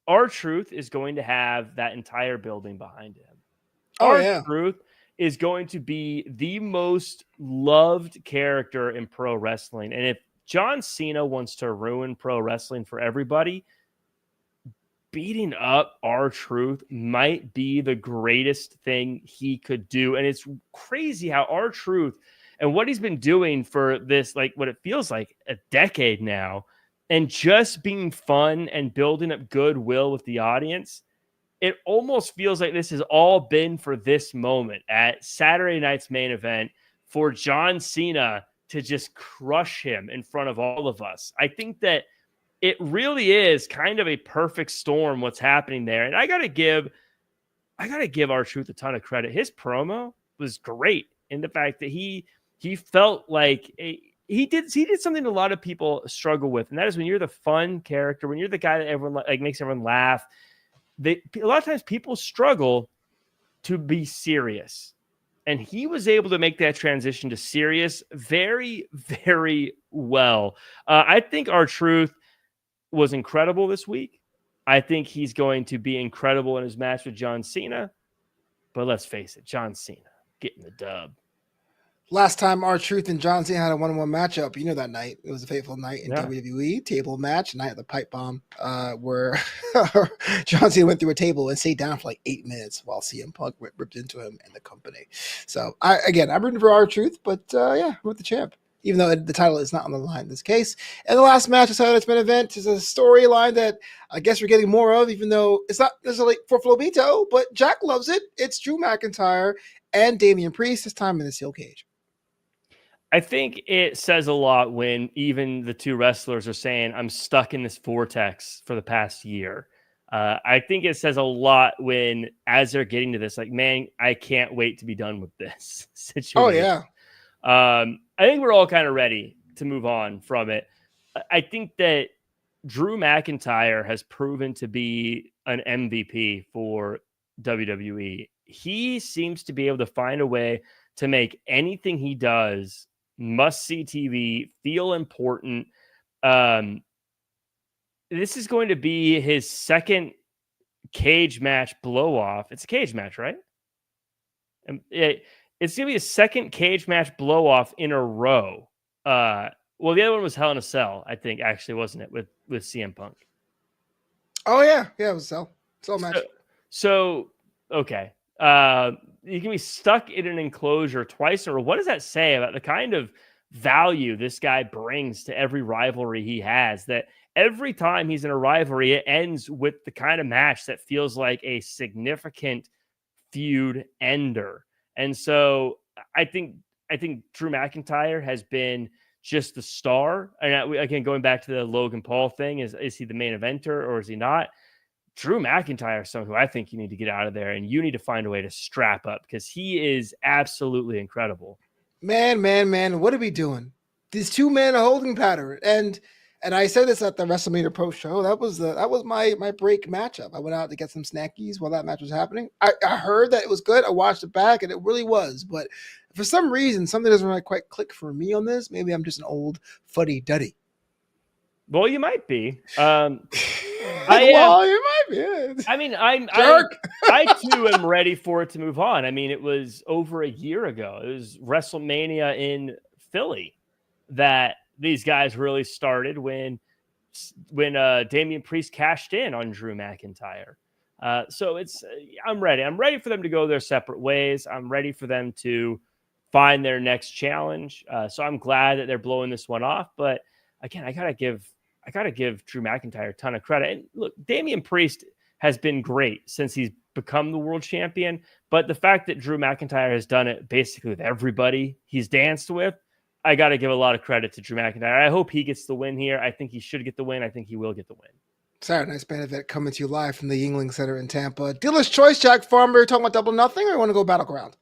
R-Truth is going to have that entire building behind him. R-Truth is going to be the most loved character in pro wrestling. And if John Cena wants to ruin pro wrestling for everybody, beating up R-Truth might be the greatest thing he could do. And it's crazy how R-Truth and what he's been doing for this, like what it feels like a decade now, and just being fun and building up goodwill with the audience. It almost feels like this has all been for this moment at Saturday night's main event for John Cena to just crush him in front of all of us. I think that it really is kind of a perfect storm what's happening there. And I gotta give R-Truth a ton of credit. His promo was great in the fact that he felt like he did something a lot of people struggle with, and that is when you're the fun character, when you're the guy that everyone like makes everyone laugh. A lot of times people struggle to be serious. And he was able to make that transition to serious very, very well. I think R-Truth was incredible this week. I think he's going to be incredible in his match with John Cena. But let's face it, John Cena getting the dub. Last time R-Truth and John Cena had a one-on-one matchup, you know that night. It was a fateful night in WWE, table match, night of the pipe bomb, where John Cena went through a table and stayed down for like 8 minutes while CM Punk ripped into him and the company. So, I'm rooting for R-Truth, but I'm with the champ, even though the title is not on the line in this case. And the last match of Saturday's main event is a storyline that I guess we're getting more of, even though it's not necessarily for Flobito, but Jack loves it. It's Drew McIntyre and Damian Priest, this time in the steel cage. I think it says a lot when even the two wrestlers are saying, I'm stuck in this vortex for the past year. I think it says a lot when, as they're getting to this, like, man, I can't wait to be done with this situation. Oh, yeah. I think we're all kind of ready to move on from it. I think that Drew McIntyre has proven to be an MVP for WWE. He seems to be able to find a way to make anything he does must-see TV, feel important. This is going to be his second cage match blow-off. It's a cage match, right? It's going to be his second cage match blow-off in a row Well, the other one was Hell in a Cell, I think, actually, wasn't it, with CM Punk? Oh yeah, it was Cell match. So okay. You can be stuck in an enclosure twice, or what does that say about the kind of value this guy brings to every rivalry he has? That every time he's in a rivalry, it ends with the kind of match that feels like a significant feud ender. And so I think Drew McIntyre has been just the star. And again, going back to the Logan Paul thing, is he the main eventer or is he not? Drew McIntyre is someone who I think you need to get out of there, and you need to find a way to strap up because he is absolutely incredible. Man, what are we doing? These two men are holding pattern, and I said this at the WrestleMania Pro Show. That was my break matchup. I went out to get some snackies while that match was happening. I heard that it was good. I watched it back, and it really was. But for some reason, something doesn't really quite click for me on this. Maybe I'm just an old fuddy duddy. Well, you might be. You might be. I mean, Jerk. I too am ready for it to move on. I mean, it was over a year ago. It was WrestleMania in Philly that these guys really started when Damian Priest cashed in on Drew McIntyre. So I'm ready. I'm ready for them to go their separate ways. I'm ready for them to find their next challenge. So I'm glad that they're blowing this one off. But again, I gotta give Drew McIntyre a ton of credit. And look, Damian Priest has been great since he's become the world champion. But the fact that Drew McIntyre has done it basically with everybody he's danced with, I got to give a lot of credit to Drew McIntyre. I hope he gets the win here. I think he should get the win. I think he will get the win. Saturday Night's Main Event coming to you live from the Yingling Center in Tampa. Dealer's Choice, Jack Farmer. Talking about Double Nothing, or you want to go Battleground?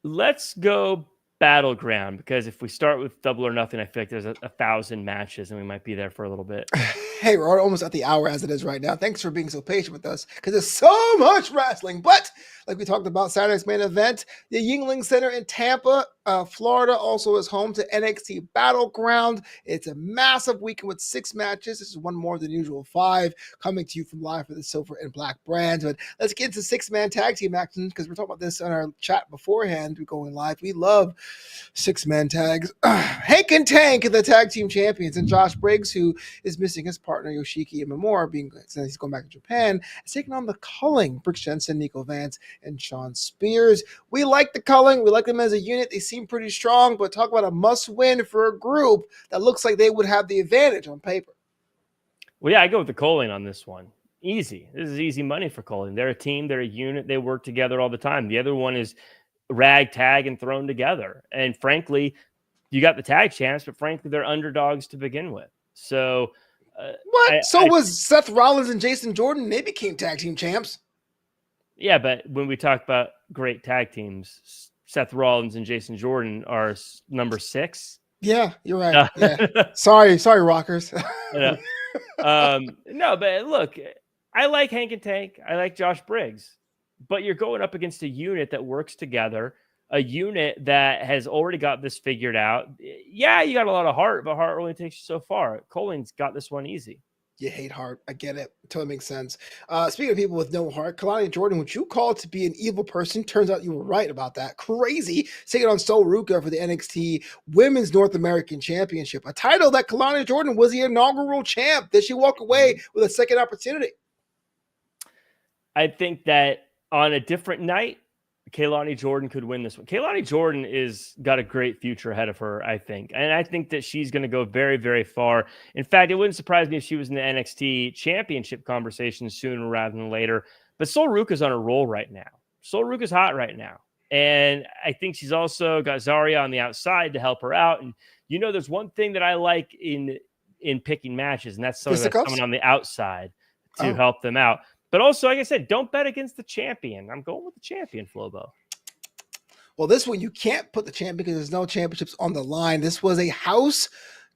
Let's go Battleground, because if we start with Double or Nothing, I feel like there's 1,000 matches and we might be there for a little bit. Hey, we're almost at the hour as it is right now. Thanks for being so patient with us because there's so much wrestling. But like we talked about, Saturday's Main Event, the Yingling Center in Tampa, Florida, also is home to NXT Battleground. It's a massive weekend with 6 matches. This is one more than usual 5 coming to you from live for the Silver and Black brands. But let's get into 6-man tag team action because we're talking about this on our chat beforehand. We're going live. We love 6-man tags. Hank and Tank are the tag team champions, and Josh Briggs, who is missing his partner Yoshiki Imamura, since he's going back to Japan, is taking on the Culling, Brooks Jensen, Nico Vance, and Sean Spears. We like the Culling. We like them as a unit. They seem pretty strong, but talk about a must-win for a group that looks like they would have the advantage on paper. Well, yeah, I go with the Culling on this one. Easy. This is easy money for Culling. They're a team. They're a unit. They work together all the time. The other one is ragtag and thrown together. And frankly, you got the tag chance, but frankly, they're underdogs to begin with. So what? Was Seth Rollins and Jason Jordan. They became tag team champs. Yeah, but when we talk about great tag teams, Seth Rollins and Jason Jordan are number 6. Yeah, you're right. Yeah. Sorry, rockers. No, but look, I like Hank and Tank. I like Josh Briggs. But you're going up against a unit that works together, a unit that has already got this figured out. Yeah, you got a lot of heart, but heart only takes you so far. Colling's got this one easy. You hate heart. I get it. Totally makes sense. Speaking of people with no heart, Kalani Jordan, which you called to be an evil person, turns out you were right about that. Crazy. Taking on Sol Ruka for the NXT Women's North American Championship, a title that Kalani Jordan was the inaugural champ. Did she walk away with a second opportunity? I think that on a different night, Kalani Jordan could win this one. Kalani Jordan is got a great future ahead of her, I think. And I think that she's going to go very, very far. In fact, it wouldn't surprise me if she was in the NXT championship conversation sooner rather than later. But Sol Ruka's on a roll right now. Sol Ruka's hot right now. And I think she's also got Zarya on the outside to help her out. And, there's one thing that I like in picking matches, and that's someone on the outside to help them out. But also, like I said, don't bet against the champion. I'm going with the champion, Flobo. Well, this one, you can't put the champion because there's no championships on the line. This was a house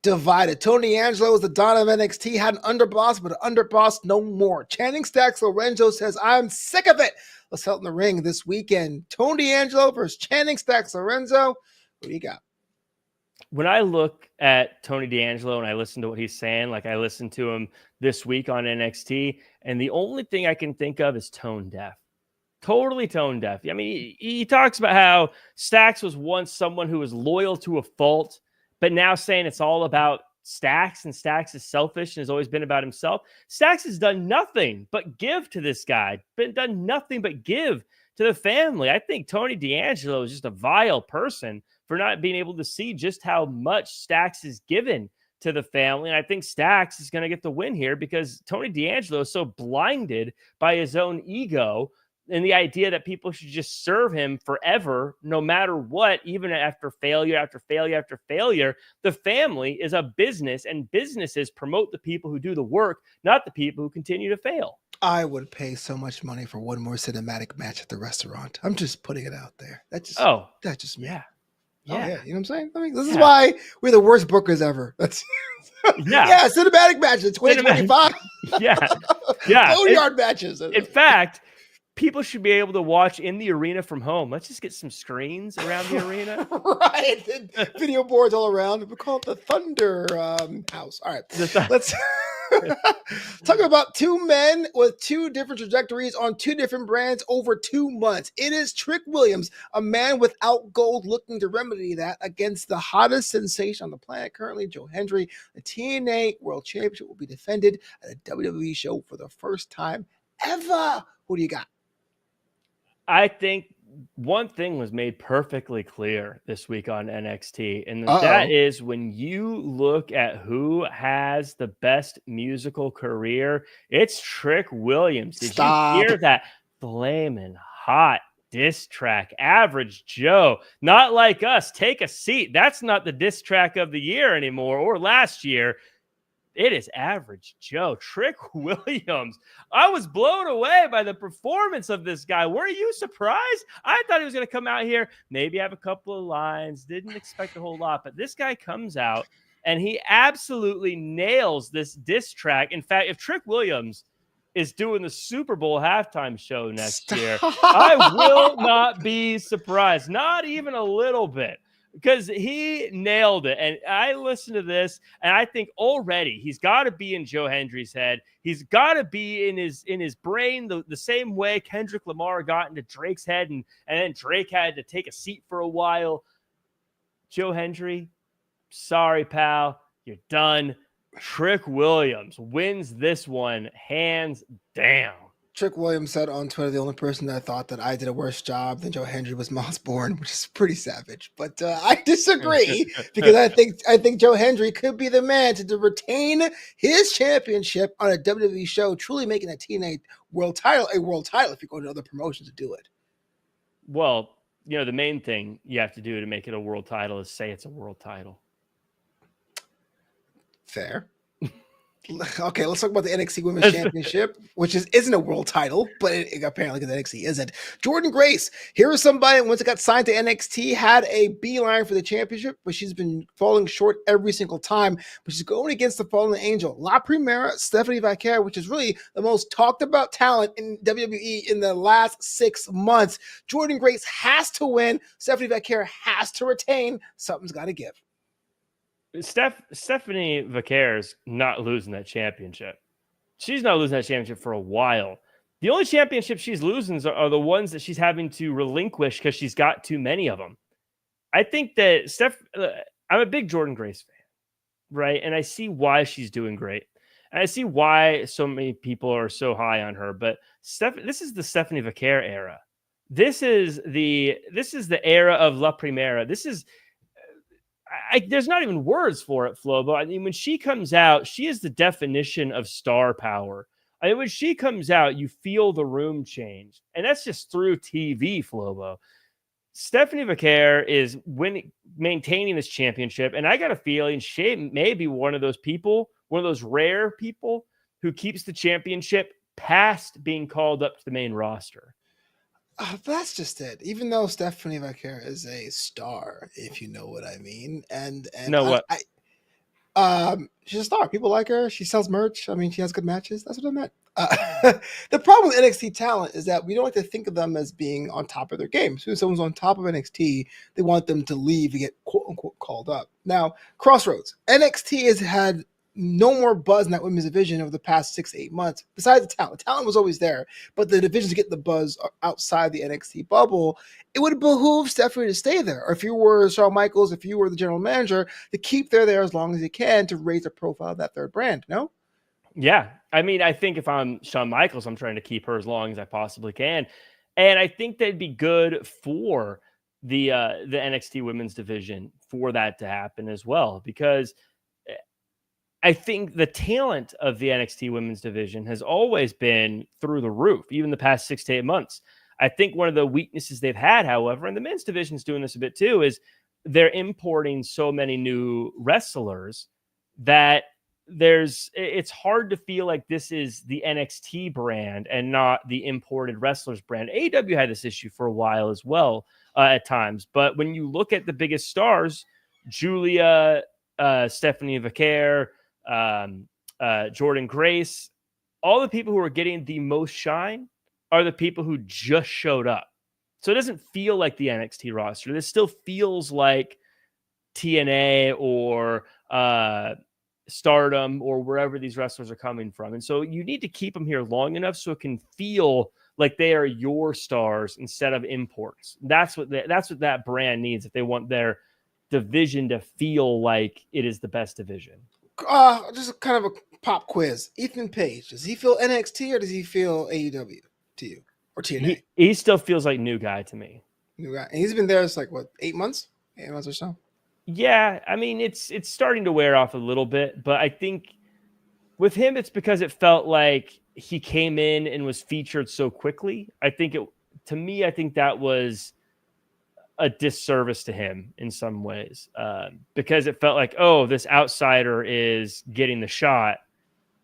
divided. Tony Angelo was the Don of NXT, had an underboss, but an underboss no more. Channing Stacks Lorenzo says, I'm sick of it. Let's help in the ring this weekend. Tony Angelo versus Channing Stacks Lorenzo. What do you got? When I look at Tony D'Angelo and I listen to what he's saying, like I listened to him this week on NXT, and the only thing I can think of is tone deaf. Totally tone deaf. I mean, he talks about how Stacks was once someone who was loyal to a fault, but now saying it's all about Stacks and Stacks is selfish and has always been about himself. Stacks has done nothing but give to this guy, done nothing but give to the family. I think Tony D'Angelo is just a vile person for not being able to see just how much Stacks is given to the family. And I think Stacks is going to get the win here because Tony D'Angelo is so blinded by his own ego and the idea that people should just serve him forever, no matter what, even after failure, after failure, after failure. The family is a business, and businesses promote the people who do the work, not the people who continue to fail. I would pay so much money for one more cinematic match at the restaurant. I'm just putting it out there. That's just me. Yeah. Oh, yeah. You know what I'm saying? I mean, this is why we're the worst bookers ever. That's yeah, cinematic matches, 2025. Yeah. Boneyard matches. In fact, people should be able to watch in the arena from home. Let's just get some screens around the arena. Right. And video boards all around. We call it the Thunder House. All right. Let's talk about two men with two different trajectories on two different brands over 2 months. It is Trick Williams, a man without gold, looking to remedy that against the hottest sensation on the planet currently, Joe Hendry. The TNA World Championship will be defended at a WWE show for the first time ever. Who do you got? I think one thing was made perfectly clear this week on NXT, and that is when you look at who has the best musical career, it's Trick Williams. Did you hear that flaming hot diss track? Average Joe, not like us. Take a seat. That's not the diss track of the year anymore or last year. It is Average Joe, Trick Williams. I was blown away by the performance of this guy. Were you surprised? I thought he was going to come out here, maybe have a couple of lines, didn't expect a whole lot, but this guy comes out and he absolutely nails this diss track. In fact, if Trick Williams is doing the Super Bowl halftime show next year, I will not be surprised, not even a little bit. Because he nailed it. And I listened to this, and I think already he's got to be in Joe Hendry's head. He's got to be in his brain the same way Kendrick Lamar got into Drake's head, and then Drake had to take a seat for a while. Joe Hendry, sorry, pal. You're done. Trick Williams wins this one hands down. Trick Williams said on Twitter, the only person that thought that I did a worse job than Joe Hendry was Moss Bourne, which is pretty savage. But I disagree because I think Joe Hendry could be the man to retain his championship on a WWE show, truly making a TNA world title a world title if you go to other promotions to do it. Well, the main thing you have to do to make it a world title is say it's a world title. Fair. Okay, let's talk about the NXT Women's Championship, which isn't a world title, but it apparently because NXT isn't. Jordynne Grace, here is somebody once it got signed to NXT, had a beeline for the championship, but she's been falling short every single time. But she's going against the fallen angel, La Primera, Stephanie Vaquer, which is really the most talked about talent in WWE in the last 6 months. Jordynne Grace has to win. Stephanie Vaquer has to retain. Something's got to give. Stephanie Vaquer's not losing that championship. She's not losing that championship for a while. The only championships she's losing are the ones that she's having to relinquish because she's got too many of them. I think that I'm a big Jordynne Grace fan, right? And I see why she's doing great. And I see why so many people are so high on her. But this is the Stephanie Vaquer era. This is the era of La Primera. This is... there's not even words for it, Flobo. I mean, when she comes out, she is the definition of star power. I mean, when she comes out, you feel the room change. And that's just through TV, Flobo. Stephanie Vaquer is maintaining this championship. And I got a feeling she may be one of those people, one of those rare people who keeps the championship past being called up to the main roster. That's just it. Even though Stephanie Vaquer is a star, if you know what I mean, and she's a star. People like her. She sells merch. I mean, she has good matches. That's what I meant. The problem with NXT talent is that we don't like to think of them as being on top of their game. As soon as someone's on top of NXT, they want them to leave and get quote unquote called up. Now, Crossroads. NXT has had no more buzz in that women's division over the past 6 to 8 months. Besides the talent was always there, but the divisions get the buzz outside the NXT bubble. It would behoove Stephanie to stay there, or if you were Shawn Michaels, if you were the general manager, to keep her there as long as you can to raise the profile of that third brand. No. Yeah. I mean, I think if I'm Shawn Michaels, I'm trying to keep her as long as I possibly can. And I think that'd be good for the NXT women's division for that to happen as well, because I think the talent of the NXT women's division has always been through the roof, even the past 6 to 8 months. I think one of the weaknesses they've had, however, and the men's division is doing this a bit too, is they're importing so many new wrestlers that it's hard to feel like this is the NXT brand and not the imported wrestlers brand. AEW had this issue for a while as well at times, but when you look at the biggest stars, Julia, Stephanie Vaquer, Jordan Grace, all the people who are getting the most shine are the people who just showed up. So it doesn't feel like the NXT roster. This still feels like TNA or Stardom or wherever these wrestlers are coming from. And so you need to keep them here long enough so it can feel like they are your stars instead of imports. That's what that brand needs if they want their division to feel like it is the best division. Just kind of a pop quiz. Ethan Page, does he feel NXT or does he feel AEW to you or TNA? He still feels like new guy to me. New guy, and he's been there. It's like what, 8 months, 8 months or so. Yeah, I mean it's starting to wear off a little bit, but I think with him it's because it felt like he came in and was featured so quickly. I think that was a disservice to him in some ways, because it felt like, oh, this outsider is getting the shot,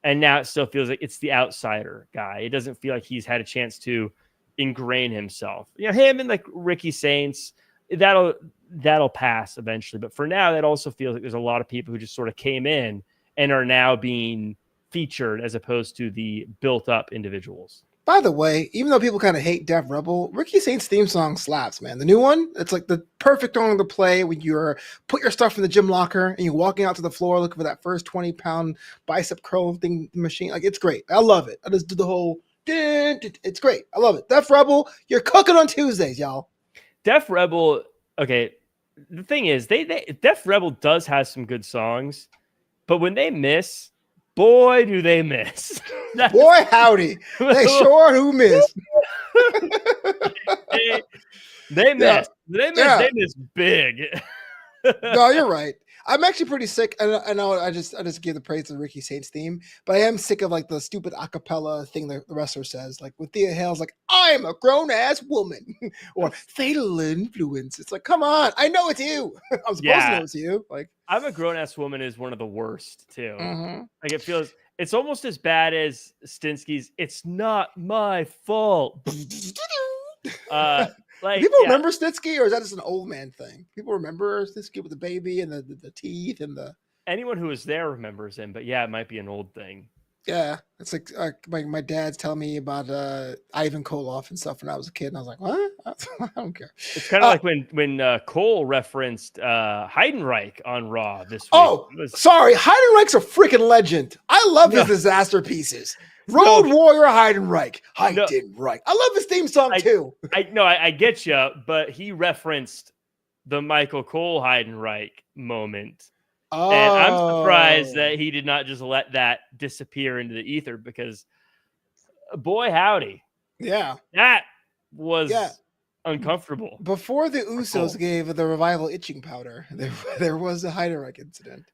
and now it still feels like it's the outsider guy. It doesn't feel like he's had a chance to ingrain himself. You know, him and like Ricky Saints, that'll pass eventually, but for now, that also feels like there's a lot of people who just sort of came in and are now being featured as opposed to the built-up individuals. By the way, even though people kind of hate Def Rebel, Ricky Saints' theme song slaps, man. The new one, it's like the perfect song to play when you're put your stuff in the gym locker and you're walking out to the floor looking for that first 20-pound bicep curl thing machine. Like, it's great. I love it. I just do the whole, it's great. I love it. Def Rebel, you're cooking on Tuesdays, y'all. Def Rebel, okay. The thing is, Def Rebel does have some good songs, but when they miss, boy, do they miss. Boy, howdy. They sure do miss. they miss. Yeah. They miss big. No, you're right. I'm actually pretty sick. I know I just give the praise to the Ricky Saints theme, but I am sick of like the stupid acapella thing that the wrestler says. Like with Thea Hale's like, I'm a grown-ass woman, or fatal influence. It's like, come on, I know it's you. I'm supposed to know it's you. Like, I'm a grown-ass woman is one of the worst too. Mm-hmm. Like it's almost as bad as Stinsky's It's Not My Fault. Like, people remember Snitsky, or is that just an old man thing? People remember Snitsky with the baby and the teeth and the. Anyone who was there remembers him, but yeah, it might be an old thing. Yeah, it's like my dad's telling me about Ivan Koloff and stuff when I was a kid, and I was like, what? I don't care. It's kind of like when Cole referenced Heidenreich on Raw this week. Oh, sorry, Heidenreich's a freaking legend. I love his disaster pieces. Road Warrior Heidenreich. Heidenreich. I love his theme song too. I get you, but he referenced the Michael Cole Heidenreich moment. Oh. And I'm surprised that he did not just let that disappear into the ether, because boy, howdy. Yeah. That was uncomfortable. Before the Usos gave the Revival itching powder, there was a Heidenreich incident.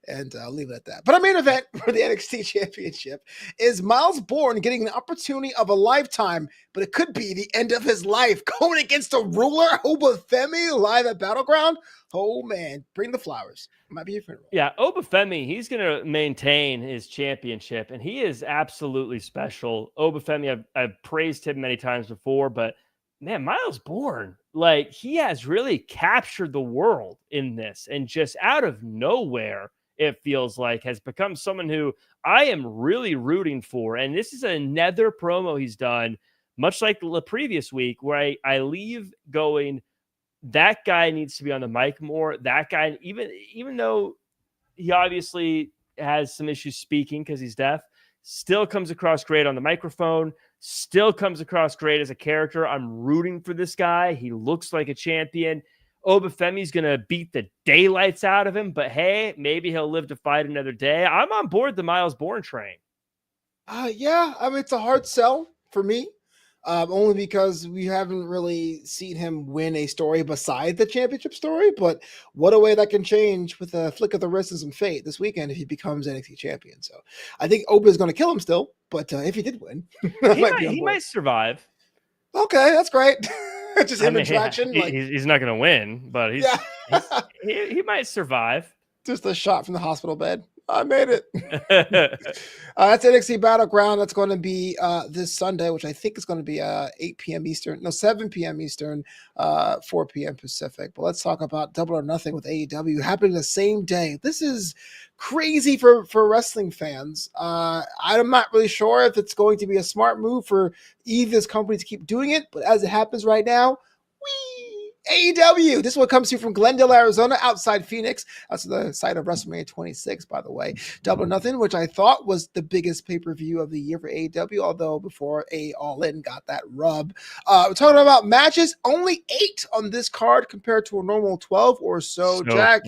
And I'll leave it at that. But our main event for the NXT Championship is Miles Bourne getting an opportunity of a lifetime, but it could be the end of his life, going against a ruler, Obafemi, live at Battleground. Oh, man, bring the flowers. It might be your funeral. Yeah, Obafemi, he's going to maintain his championship, and he is absolutely special. Obafemi, I've praised him many times before, but man, Miles Bourne, like, he has really captured the world in this, and just out of nowhere, it feels like, has become someone who I am really rooting for. And this is another promo he's done, much like the previous week, where I leave going, that guy needs to be on the mic more. That guy, even though he obviously has some issues speaking because he's deaf. Still comes across great on the microphone. Still comes across great as a character. I'm rooting for this guy. He looks like a champion. Obafemi's going to beat the daylights out of him, but hey, maybe he'll live to fight another day. I'm on board the Miles Bourne train. Yeah, I mean, it's a hard sell for me, only because we haven't really seen him win a story beside the championship story. But what a way that can change with a flick of the wrist and some fate this weekend if he becomes NXT champion. So I think Oba is going to kill him still, but if he did win, I might be on He board. might survive. Okay, that's great. Just him in traction. He's not going to win, but he might survive. Just a shot from the hospital bed. I made it. That's NXT Battleground. That's going to be this Sunday, which I think is going to be 8 p.m. Eastern. No, 7 p.m. Eastern, 4 p.m. Pacific. But let's talk about Double or Nothing with AEW happening the same day. This is crazy for wrestling fans. I'm not really sure if it's going to be a smart move for either company to keep doing it, but as it happens right now, AEW. This one comes to you from Glendale, Arizona, outside Phoenix. That's the site of WrestleMania 26, by the way. Double or Nothing, which I thought was the biggest pay-per-view of the year for AEW, although before All In got that rub. We're talking about matches. Only 8 on this card compared to a normal 12 or so. Jack.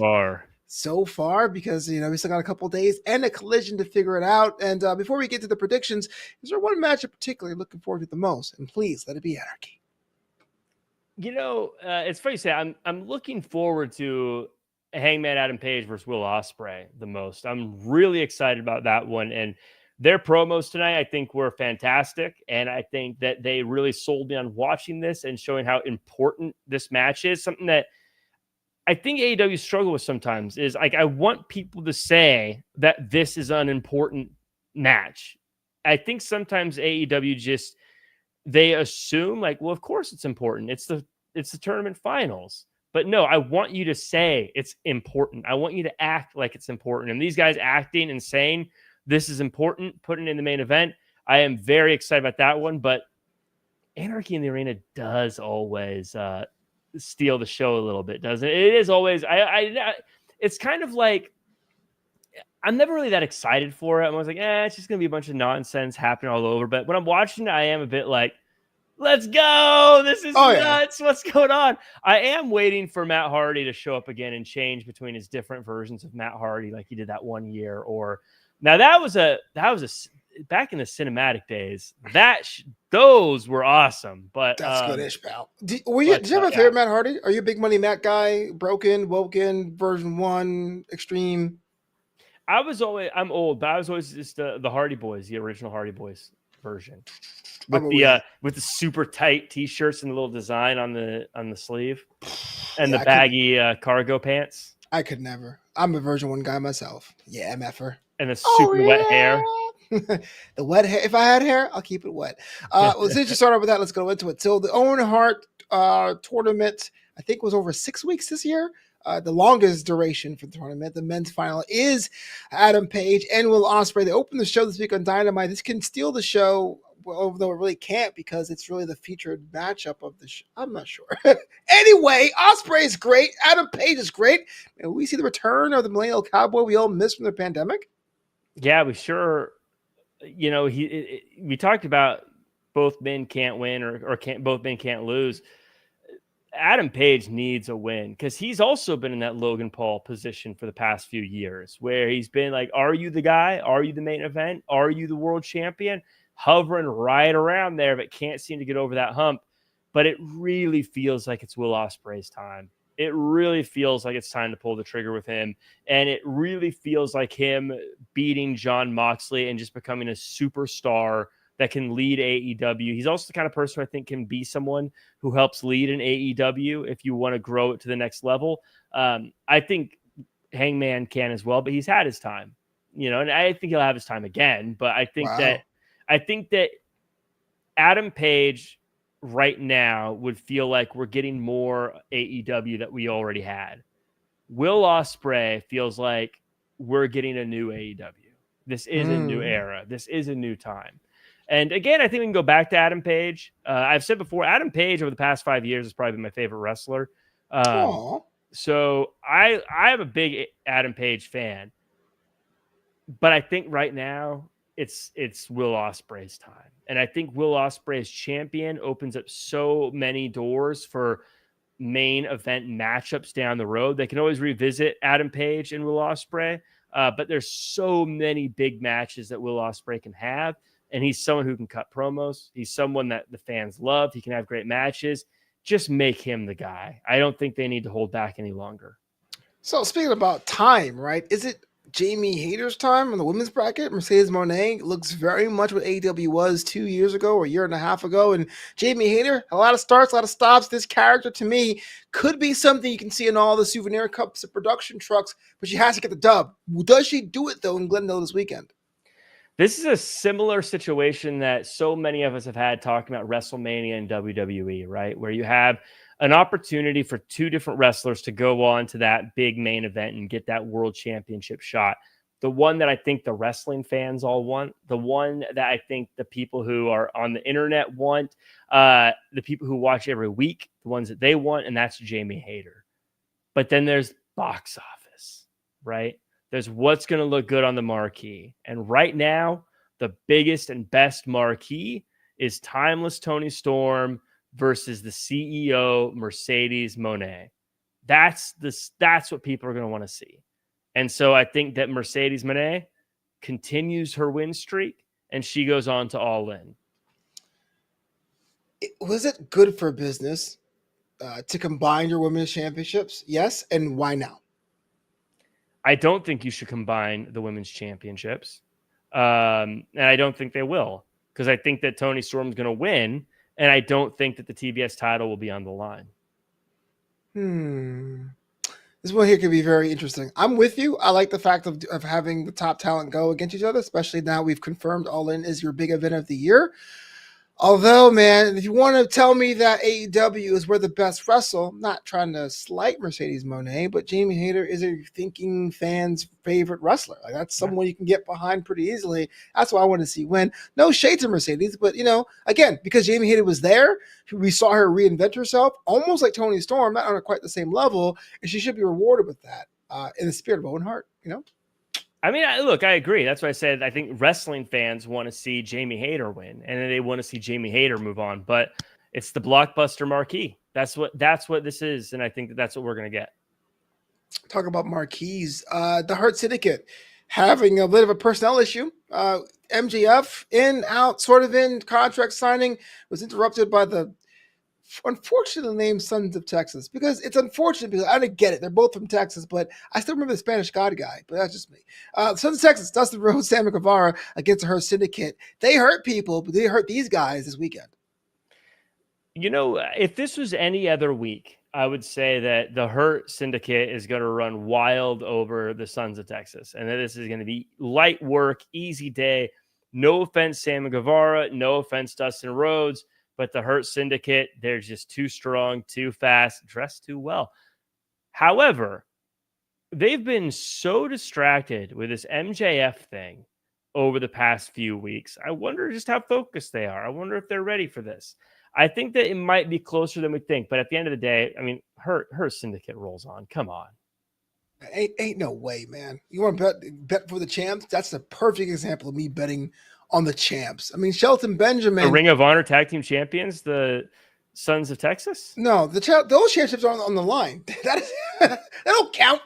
So far, because we still got a couple days and a collision to figure it out. And before we get to the predictions, is there one match I'm particularly looking forward to the most? And please let it be Anarchy. It's funny you say I'm looking forward to Hangman Adam Page versus Will Ospreay the most. I'm really excited about that one, and their promos tonight I think were fantastic, and I think that they really sold me on watching this and showing how important this match is. Something that I think AEW struggle with sometimes is like I want people to say that this is an important match. I think sometimes AEW just they assume like, well, of course it's important. It's the tournament finals. But no, I want you to say it's important. I want you to act like it's important. And these guys acting and saying this is important, putting it in the main event. I am very excited about that one. But Anarchy in the Arena does always steal the show a little bit, doesn't it? It is always. It's kind of like I'm never really that excited for it. I'm always like, it's just gonna be a bunch of nonsense happening all over. But when I'm watching it, I am a bit like, let's go. This is nuts. Yeah. What's going on? I am waiting for Matt Hardy to show up again and change between his different versions of Matt Hardy, like he did that one year. Or now that was a back in the cinematic days. Those were awesome. But that's good-ish, pal. Did you have a favorite Matt Hardy? Are you a big money Matt guy? Broken, Woken, version 1, Extreme? I'm old, but I was always just the Hardy Boys, the original Hardy Boys version. With the super tight t-shirts and the little design on the sleeve and the baggy cargo pants. I could never. I'm a version 1 guy myself. Yeah, MFer. And the super wet hair. The wet hair. If I had hair, I'll keep it wet. Well, since you started with that, let's go into it. So the Owen Hart tournament, I think, was over 6 weeks this year. The longest duration for the tournament. The men's final is Adam Page and Will Ospreay. They opened the show this week on Dynamite. This can steal the show, although it really can't because it's really the featured matchup of the show. I'm not sure. Anyway, Ospreay is great. Adam Page is great. And we see the return of the Millennial Cowboy we all missed from the pandemic. Yeah, we sure. We talked about both men can't win or both men can't lose. Adam Page needs a win because he's also been in that Logan Paul position for the past few years where he's been like, are you the guy? Are you the main event? Are you the world champion? Hovering right around there, but can't seem to get over that hump. But it really feels like it's Will Ospreay's time. It really feels like it's time to pull the trigger with him. And it really feels like him beating Jon Moxley and just becoming a superstar that can lead AEW. He's also the kind of person who I think can be someone who helps lead an AEW if you want to grow it to the next level. I think Hangman can as well, but he's had his time, and I think he'll have his time again. But I think that Adam Page right now would feel like we're getting more AEW that we already had. Will Ospreay feels like we're getting a new AEW. This is a new era. This is a new time. And again, I think we can go back to Adam Page. I've said before, Adam Page over the past 5 years has probably been my favorite wrestler. So I am a big Adam Page fan. But I think right now it's Will Ospreay's time. And I think Will Ospreay's champion opens up so many doors for main event matchups down the road. They can always revisit Adam Page and Will Ospreay, but there's so many big matches that Will Ospreay can have, and he's someone who can cut promos. He's someone that the fans love. He can have great matches. Just make him the guy. I don't think they need to hold back any longer. So speaking about time, right? Is it Jamie Hayter's time in the women's bracket? Mercedes Moné looks very much what AEW was 2 years ago or a year and a half ago. And Jamie Hayter, a lot of starts, a lot of stops. This character to me could be something you can see in all the souvenir cups and production trucks, but she has to get the dub. Does she do it though in Glendale this weekend? This is a similar situation that so many of us have had talking about WrestleMania and WWE, right? Where you have an opportunity for two different wrestlers to go on to that big main event and get that world championship shot. The one that I think the wrestling fans all want, the one that I think the people who are on the internet want, the people who watch every week, the ones that they want, and that's Jamie Hayter. But then there's box office, right? There's what's going to look good on the marquee. And right now, the biggest and best marquee is Timeless Tony Storm versus the CEO Mercedes Moné. That's what people are going to want to see. And so I think that Mercedes Moné continues her win streak and she goes on to All In. Was it good for business to combine your women's championships? Yes. And why now? I don't think you should combine the women's championships. And I don't think they will, because I think that Toni Storm's going to win. And I don't think that the TBS title will be on the line. This one here could be very interesting. I'm with you. I like the fact of having the top talent go against each other, especially now we've confirmed All In is your big event of the year. Although, man, if you want to tell me that AEW is where the best wrestle, I'm not trying to slight Mercedes Moné, but Jamie Hayter is a thinking fan's favorite wrestler. Like that's someone you can get behind pretty easily. That's why I want to see win. No shade to Mercedes, but again, because Jamie Hayter was there, we saw her reinvent herself, almost like Toni Storm, not on quite the same level, and she should be rewarded with that in the spirit of Owen Hart. I mean, look, I agree. That's why I said I think wrestling fans want to see Jamie Hayter win, and then they want to see Jamie Hayter move on. But it's the blockbuster marquee. That's what this is, and I think that's what we're going to get. Talk about marquees. The Hurt Syndicate having a bit of a personnel issue. MJF in, out, sort of in, contract signing was interrupted by the unfortunately named Sons of Texas, because it's unfortunate because I don't get it. They're both from Texas, but I still remember the Spanish God guy, but that's just me. Sons of Texas, Dustin Rhodes, Sammy Guevara against the Hurt Syndicate. They hurt people, but they hurt these guys this weekend. If this was any other week, I would say that the Hurt Syndicate is going to run wild over the Sons of Texas, and that this is going to be light work, easy day. No offense, Sammy Guevara. No offense, Dustin Rhodes. But the Hurt Syndicate, they're just too strong, too fast, dressed too well. However, they've been so distracted with this MJF thing over the past few weeks. I wonder just how focused they are. I wonder if they're ready for this. I think that it might be closer than we think. But at the end of the day, I mean, Hurt Syndicate rolls on. Come on. Ain't no way, man. You want to bet for the champs? That's the perfect example of me betting on the champs. I mean, Shelton Benjamin. The Ring of Honor Tag Team Champions, the Sons of Texas? No, those championships are on the line. That don't count.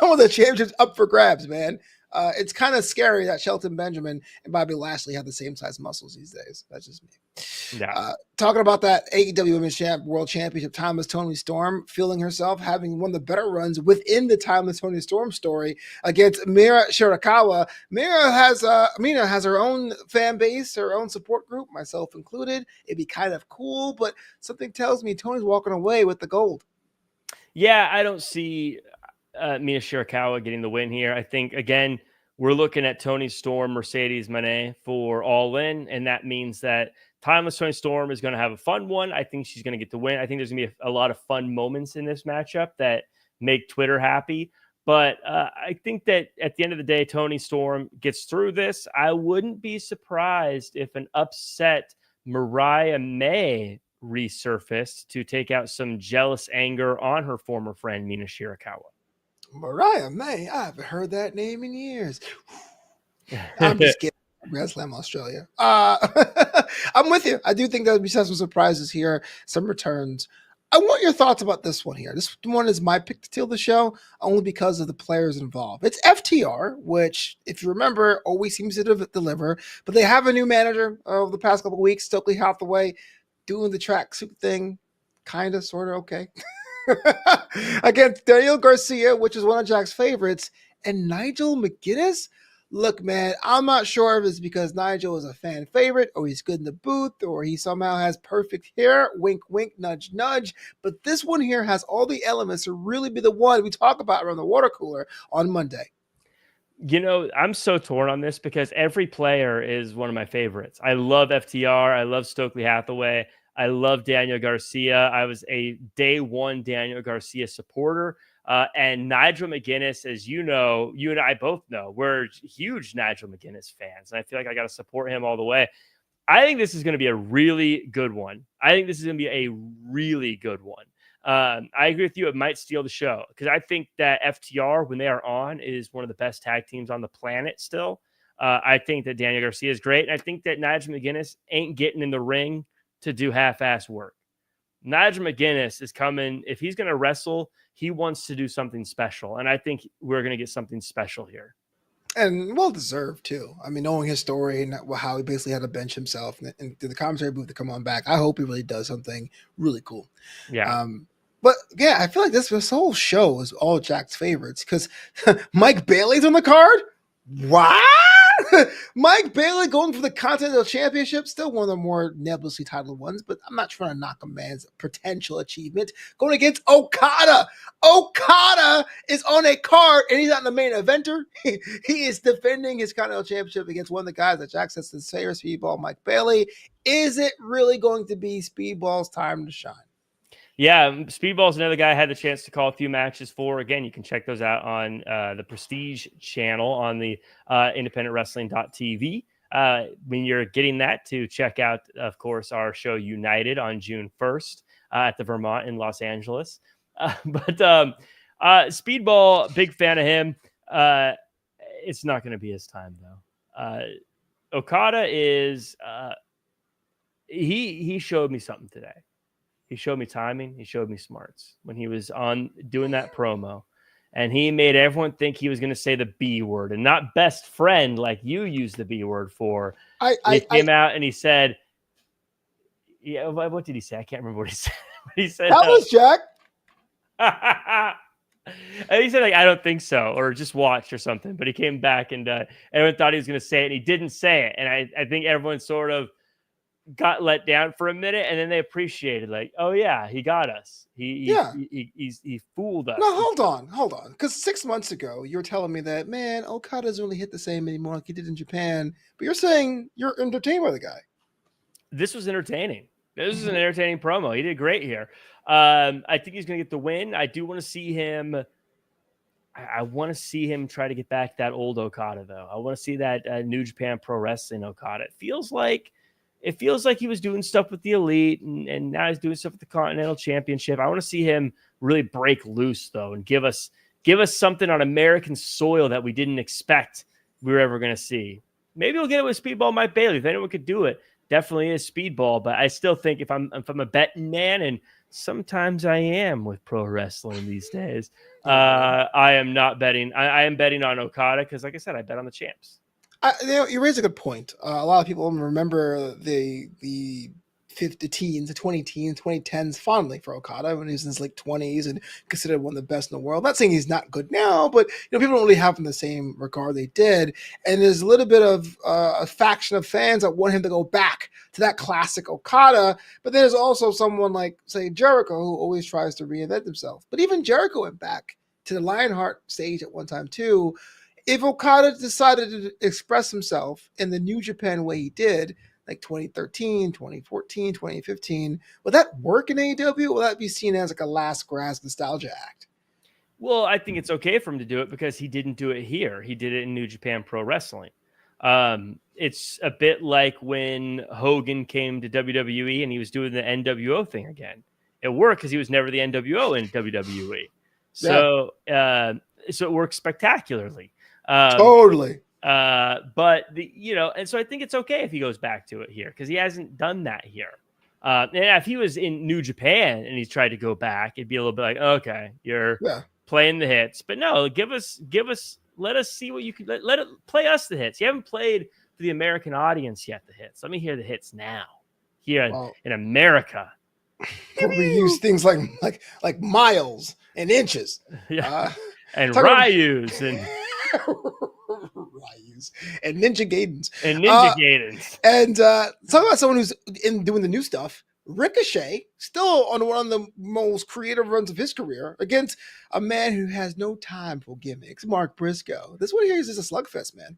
All the championships up for grabs, man. It's kind of scary that Shelton Benjamin and Bobby Lashley have the same size muscles these days. That's just me. Yeah. Talking about that AEW Women's World Championship, Timeless Toni Storm feeling herself having one of the better runs within the Timeless Toni Storm story against Mira Shirakawa. Mina has her own fan base, her own support group, myself included. It'd be kind of cool, but something tells me Tony's walking away with the gold. Yeah, I don't see Mina Shirakawa getting the win here. I think, again, we're looking at Toni Storm, Mercedes Moné for All In, and that means that Timeless Toni Storm is going to have a fun one. I think she's going to get the win. I think there's going to be a lot of fun moments in this matchup that make Twitter happy. But I think that at the end of the day, Toni Storm gets through this. I wouldn't be surprised if an upset Mariah May resurfaced to take out some jealous anger on her former friend, Mina Shirakawa. Mariah May. I haven't heard that name in years. I'm just kidding. Grand Slam Australia. I'm with you. I do think there'll be some surprises here, some returns. I want your thoughts about this one here. This one is my pick to steal the show only because of the players involved. It's FTR, which, if you remember, always seems to deliver, but they have a new manager over the past couple of weeks, Stokely Hathaway, doing the tracksuit thing, kind of, sort of okay. Against Daniel Garcia, which is one of Jack's favorites, and Nigel McGuinness. Look, man, I'm not sure if it's because Nigel is a fan favorite, or he's good in the booth, or he somehow has perfect hair. Wink, wink, nudge, nudge. But this one here has all the elements to really be the one we talk about around the water cooler on Monday. You know, I'm so torn on this because every player is one of my favorites. I love FTR. I love Stokely Hathaway. I love Daniel Garcia. I was a day one Daniel Garcia supporter. And Nigel McGuinness, as you know, you and I both know, we're huge Nigel McGuinness fans. And I feel like I got to support him all the way. I think this is going to be a really good one. I agree with you. It might steal the show because I think that FTR, when they are on, is one of the best tag teams on the planet still. I think that Daniel Garcia is great. And I think that Nigel McGuinness ain't getting in the ring to do half-ass work. Nigel McGuinness is coming. If he's going to wrestle, he wants to do something special. And I think we're going to get something special here. And well deserved too. I mean, knowing his story and how he basically had to bench himself and the commentary booth to come on back, I hope he really does something really cool. Yeah. But yeah, I feel like this whole show is all Jack's favorites because Mike Bailey's on the card. What? Mike Bailey going for the Continental Championship, still one of the more nebulously titled ones, but I'm not trying to knock a man's potential achievement. Going against Okada. Okada is on a card, and he's not in the main eventer. He is defending his Continental Championship against one of the guys that Jack says is favorite, Speedball Mike Bailey. Is it really going to be Speedball's time to shine? Yeah, Speedball's another guy I had the chance to call a few matches for. Again, you can check those out on the Prestige channel on the independentwrestling.tv. When you're getting that, to check out, of course, our show United on June 1st at the Vermont in Los Angeles. But Speedball, big fan of him. It's not going to be his time, though. Okada is he showed me something today. He showed me timing. He showed me smarts when he was on doing that promo. And he made everyone think he was going to say the B word and not best friend like you use the B word for. He came out and he said, yeah, what did he say? I can't remember what he said. He said, that was Jack. And he said, like, I don't think so, or just watch or something. But he came back and everyone thought he was going to say it, and he didn't say it. And I think everyone sort of got let down for a minute, and then they appreciated, like, oh yeah, he got us. He fooled us. No, hold on. Because 6 months ago, you were telling me that, man, Okada doesn't really hit the same anymore like he did in Japan. But you're saying you're entertained by the guy. This was entertaining. This is an entertaining promo. He did great here. I think he's going to get the win. I do want to see him. I want to see him try to get back that old Okada, though. I want to see that New Japan Pro Wrestling Okada. It feels like he was doing stuff with the Elite, and now he's doing stuff with the Continental Championship. I want to see him really break loose, though, and give us something on American soil that we didn't expect we were ever going to see. Maybe we'll get it with Speedball Mike Bailey. If anyone could do it, definitely is Speedball. But I still think if I'm a betting man, and sometimes I am with pro wrestling these days, I am not betting. I am betting on Okada because, like I said, I bet on the champs. You raise a good point. A lot of people remember the teens, the 2010s fondly for Okada when he was in his late 20s and considered one of the best in the world. Not saying he's not good now, but people don't really have him in the same regard they did. And there's a little bit of a faction of fans that want him to go back to that classic Okada. But there's also someone like, say, Jericho, who always tries to reinvent himself. But even Jericho went back to the Lionheart stage at one time too. If Okada decided to express himself in the New Japan way he did, like 2013, 2014, 2015, would that work in AEW? Or will that be seen as like a last grasp nostalgia act? Well, I think it's okay for him to do it because he didn't do it here. He did it in New Japan Pro Wrestling. It's a bit like when Hogan came to WWE and he was doing the NWO thing again. It worked because he was never the NWO in WWE. So so it works spectacularly. Totally. But and so I think it's okay if he goes back to it here because he hasn't done that here. And if he was in New Japan and he's tried to go back, it'd be a little bit like, okay, you're playing the hits, but no, let us see what you can let it play us the hits. You haven't played for the American audience yet the hits. Let me hear the hits now here in America. Where we use things like miles and inches, and Ryus and Ryus and Ninja Gaidens and talk about someone who's doing the new stuff. Ricochet, still on one of the most creative runs of his career, against a man who has no time for gimmicks, Mark Briscoe. This one here is just a slugfest, man.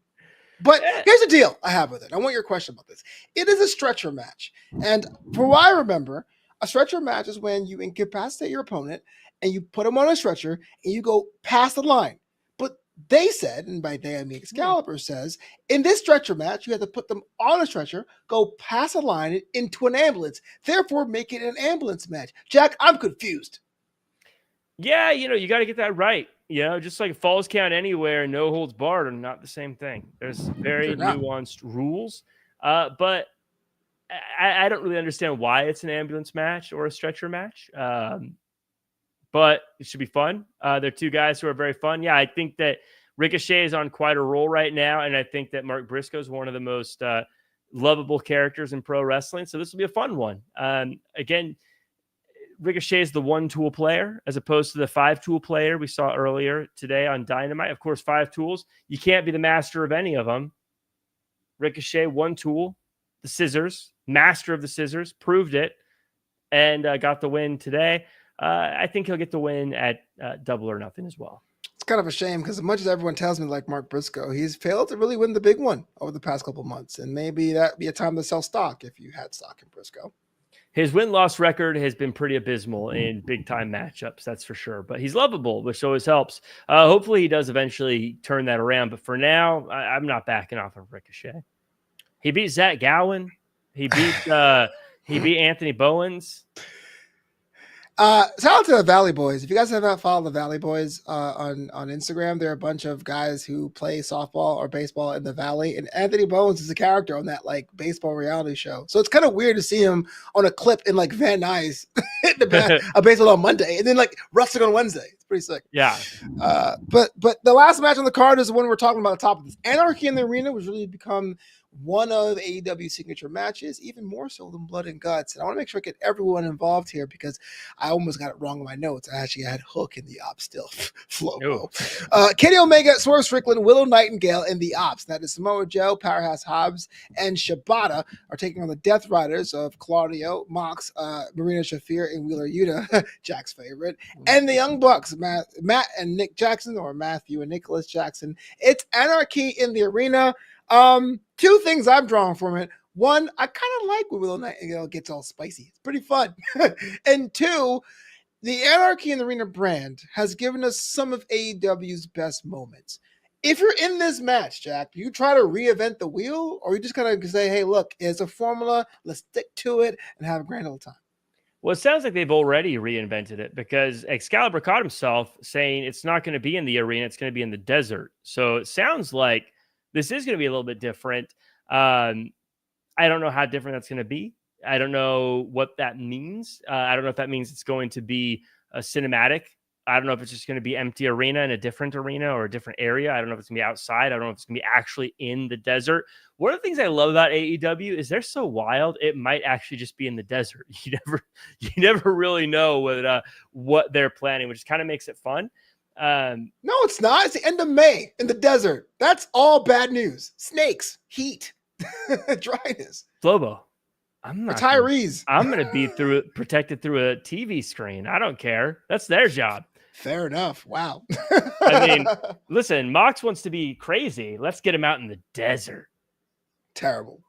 But here's the deal I have with it. I want your question about this. It is a stretcher match. And for what I remember, a stretcher match is when you incapacitate your opponent and you put him on a stretcher and you go past the line. But they said, and by they I mean Excalibur says, in this stretcher match, you have to put them on a stretcher, go past a line into an ambulance, therefore make it an ambulance match. Jack, I'm confused. Yeah, you got to get that right. Just like Falls Count Anywhere and No Holds Barred are not the same thing. There's very nuanced rules. But I don't really understand why it's an ambulance match or a stretcher match. But it should be fun. They're two guys who are very fun. Yeah, I think that Ricochet is on quite a roll right now, and I think that Mark Briscoe is one of the most lovable characters in pro wrestling. So this will be a fun one. Again, Ricochet is the one-tool player as opposed to the five-tool player we saw earlier today on Dynamite. Of course, 5 tools. You can't be the master of any of them. Ricochet, one tool, the scissors, master of the scissors, proved it, and got the win today. I think he'll get the win at Double or Nothing as well. It's kind of a shame because as much as everyone tells me like Mark Briscoe, he's failed to really win the big one over the past couple months. And maybe that'd be a time to sell stock if you had stock in Briscoe. His win-loss record has been pretty abysmal in big-time matchups, that's for sure. But he's lovable, which always helps. Hopefully he does eventually turn that around. But for now, I'm not backing off of Ricochet. He beat Zach Gowen. He beat Anthony Bowens. Shout out to the Valley Boys. If you guys have not followed the Valley Boys on Instagram, they're a bunch of guys who play softball or baseball in the Valley. And Anthony Bowens is a character on that like baseball reality show. So it's kind of weird to see him on a clip in like Van Nuys a baseball on Monday and then like wrestling on Wednesday. It's pretty sick. Yeah. But the last match on the card is the one we're talking about at the top of this. Anarchy in the Arena was really become one of AEW's signature matches, even more so than Blood and Guts. And I want to make sure I get everyone involved here because I almost got it wrong in my notes. I actually had Hook in the Ops still. Flobo. Kenny Omega, Swerve Strickland, Willow Nightingale in the Ops. That is Samoa Joe, Powerhouse Hobbs, and Shibata are taking on the Death Riders of Claudio, Mox, Marina Shafir, and Wheeler Yuta, Jack's favorite, and the Young Bucks, Matt and Nick Jackson, or Matthew and Nicholas Jackson. It's Anarchy in the Arena. Two things I'm drawing from it. One, I kind of like when Willow Nightingale gets all spicy. It's pretty fun. And two, the Anarchy in the Arena brand has given us some of AEW's best moments. If you're in this match, Jack, do you try to reinvent the wheel or you just kind of say, hey, look, it's a formula. Let's stick to it and have a grand old time? Well, it sounds like they've already reinvented it because Excalibur caught himself saying it's not going to be in the arena. It's going to be in the desert. So it sounds like this is going to be a little bit different. I don't know how different that's going to be. I don't know what that means. I don't know if that means it's going to be a cinematic. I don't know if it's just going to be empty arena in a different arena or a different area. I don't know if it's going to be outside. I don't know if it's going to be actually in the desert. One of the things I love about AEW is they're so wild. It might actually just be in the desert. You never really know what they're planning, which kind of makes it fun. No, it's not. It's the end of May in the desert. That's all bad news. Snakes, heat, dryness. Flobo, I'm not. Retirees. I'm going to be protected through a TV screen. I don't care. That's their job. Fair enough. Wow. I mean, listen, Mox wants to be crazy. Let's get him out in the desert. Terrible.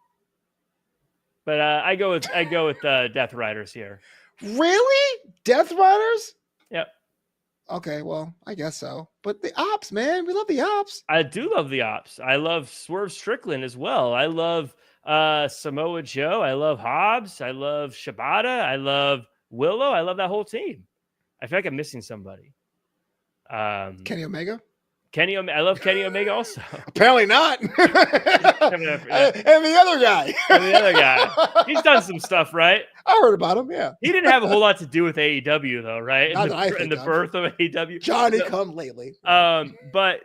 But I go with Death Riders here. Really? Death Riders? Yep. Okay, well, I guess so. But the Ops, man, we love the Ops. I do love the Ops. I love Swerve Strickland as well. I love Samoa Joe. I love Hobbs. I love Shibata. I love Willow. I love that whole team. I feel like I'm missing somebody. Kenny Omega? I love Kenny Omega also. Apparently not. And the other guy. And the other guy. He's done some stuff, right? I heard about him, yeah. He didn't have a whole lot to do with AEW, though, right? Not that I think in the of. birth of AEW. Johnny come lately. But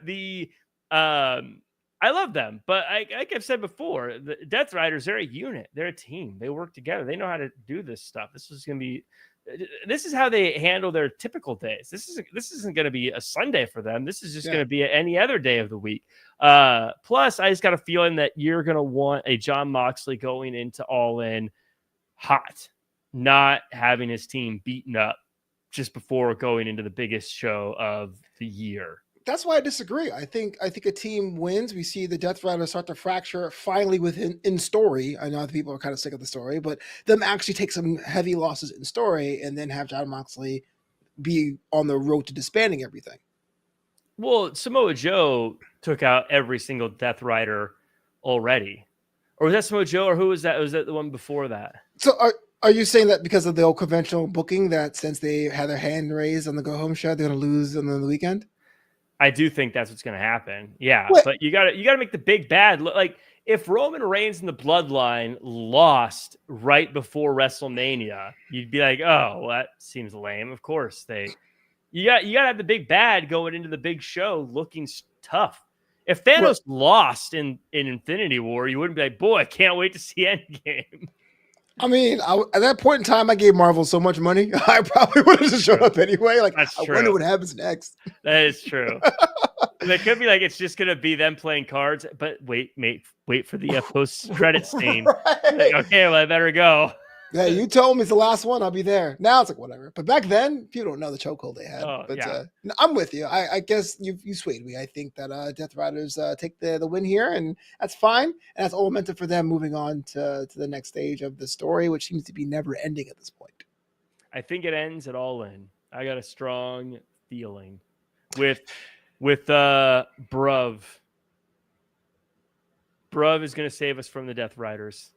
I love them. But like I've said before, the Death Riders, they're a unit. They're a team. They work together. They know how to do this stuff. This is how they handle their typical days. This isn't going to be a Sunday for them. This is just going to be any other day of the week. Plus, I just got a feeling that you're going to want a Jon Moxley going into All In hot, not having his team beaten up just before going into the biggest show of the year. That's why I disagree. I think a team wins. We see the Death Riders start to fracture finally in story. I know that people are kind of sick of the story, but them actually take some heavy losses in story and then have Jon Moxley be on the road to disbanding everything. Well, Samoa Joe took out every single Death Rider already. Or was that Samoa Joe, or who was that? Was that the one before that? So are you saying that because of the old conventional booking that since they had their hand raised on the go home show, they're going to lose on the weekend? I do think that's what's going to happen. Yeah, what? But you got to make the big bad look like if Roman Reigns and the Bloodline lost right before WrestleMania, you'd be like, oh, well, that seems lame. Of course you got to have the big bad going into the big show looking tough. If Thanos lost in Infinity War, you wouldn't be like, boy, I can't wait to see Endgame. I mean, at that point in time, I gave Marvel so much money, I probably would have just showed up anyway. Like, That's true. I wonder what happens next. That is true. It could be like it's just gonna be them playing cards, but wait for the post-credit scene. Right. Like, okay, well, I better go. Yeah, you told me it's the last one. I'll be there. Now it's like whatever. But back then, people don't know the chokehold they had. I'm with you. I guess you swayed me. I think that Death Riders take the win here, and that's fine. And that's all momentum for them moving on to the next stage of the story, which seems to be never ending at this point. I think it ends at All In. I got a strong feeling with Bruv. Bruv is going to save us from the Death Riders.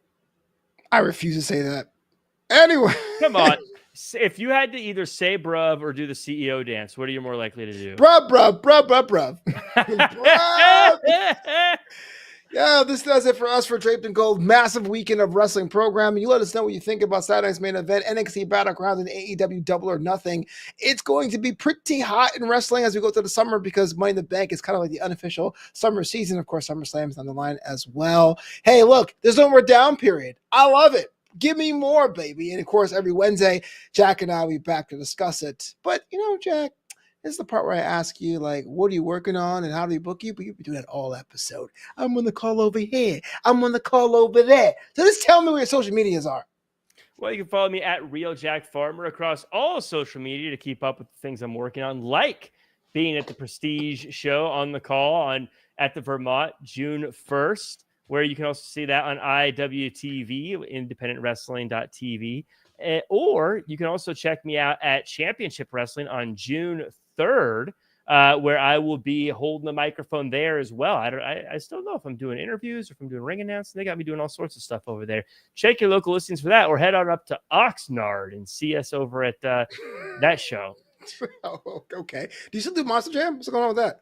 I refuse to say that. Anyway. Come on. If you had to either say Bruv or do the CEO dance, what are you more likely to do? Bruv. Bruv. Yeah, this does it for us for Draped in Gold. Massive weekend of wrestling programming. You let us know what you think about Saturday's main event, NXT Battleground and AEW Double or Nothing. It's going to be pretty hot in wrestling as we go to the summer because Money in the Bank is kind of like the unofficial summer season. Of course, SummerSlam is on the line as well. Hey, look, there's no more down period. I love it. Give me more, baby. And of course, every Wednesday, Jack and I will be back to discuss it. But, Jack, this is the part where I ask you, like, what are you working on and how do you book you? But you'll be doing that all episode. I'm on the call over here. I'm on the call over there. So just tell me where your social medias are. Well, you can follow me at Real Jack Farmer across all social media to keep up with the things I'm working on, like being at the Prestige show on the call at the Vermont June 1st, where you can also see that on IWTV, independentwrestling.tv. Or you can also check me out at Championship Wrestling on June 3rd, where I will be holding the microphone there as well. I still don't know if I'm doing interviews or if I'm doing ring announcing. They got me doing all sorts of stuff over there. Check your local listings for that, or head on up to Oxnard and see us over at that show. Oh, okay. Do you still do Monster Jam? What's going on with that?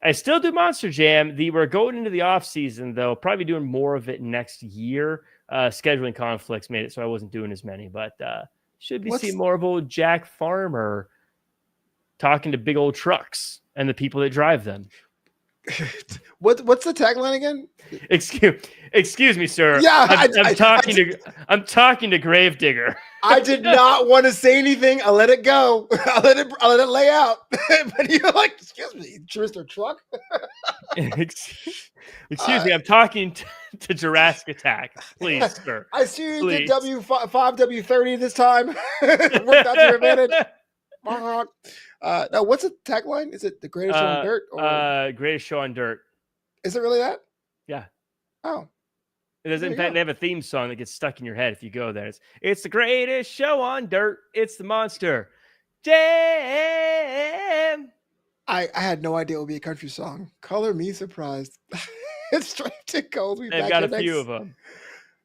I still do Monster Jam. We're going into the off season, though. Probably doing more of it next year. Scheduling conflicts made it so I wasn't doing as many, but should be seeing more of old Jack Farmer talking to big old trucks and the people that drive them. What's the tagline again? Excuse me, sir. Yeah, I'm talking to Gravedigger. I did not want to say anything. I'll let it go. I'll let it lay out. But you're like, excuse me, Mr. Truck. Excuse me, I'm talking to Jurassic Attack. Please, sir. I see you did W5, W30 this time. Worked out to your advantage. Now, what's the tagline? Is it the greatest show on dirt? Or... greatest show on dirt. Is it really that? Yeah. Oh. It is, in fact, they have a theme song that gets stuck in your head if you go there. It's the greatest show on dirt. It's the Monster Jam. I had no idea it would be a country song. Color me surprised. It's Draped in Gold. They've got a few of them.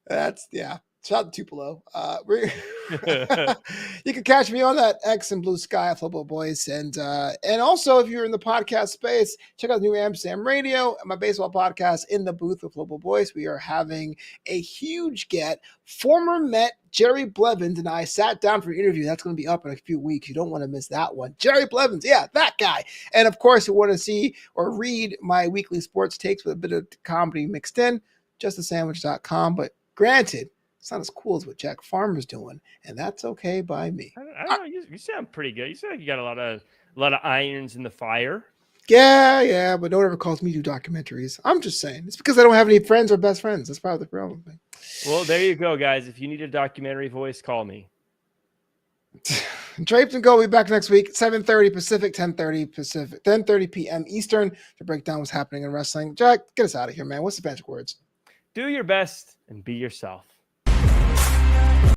That's, yeah. Shout out to Tupelo. You can catch me on that X and Blue Sky at Flobo Boyce. And also, if you're in the podcast space, check out New Amsterdam Radio, my baseball podcast, In the Booth with Flobo Boyce. We are having a huge get. Former Met Jerry Blevins and I sat down for an interview. That's going to be up in a few weeks. You don't want to miss that one. Jerry Blevins, yeah, that guy. And of course, you want to see or read my weekly sports takes with a bit of comedy mixed in, justasandwich.com. But granted, it's not as cool as what Jack Farmer's doing, and that's okay by me. I don't know. You sound pretty good. You sound like you got a lot of irons in the fire. Yeah, but no one ever calls me to do documentaries. I'm just saying. It's because I don't have any friends or best friends. That's probably the problem. Well, there you go, guys. If you need a documentary voice, call me. Draped and Go will be back next week, 7:30 Pacific, 10:30 p.m. Eastern to break down what's happening in wrestling. Jack, get us out of here, man. What's the magic words? Do your best and be yourself.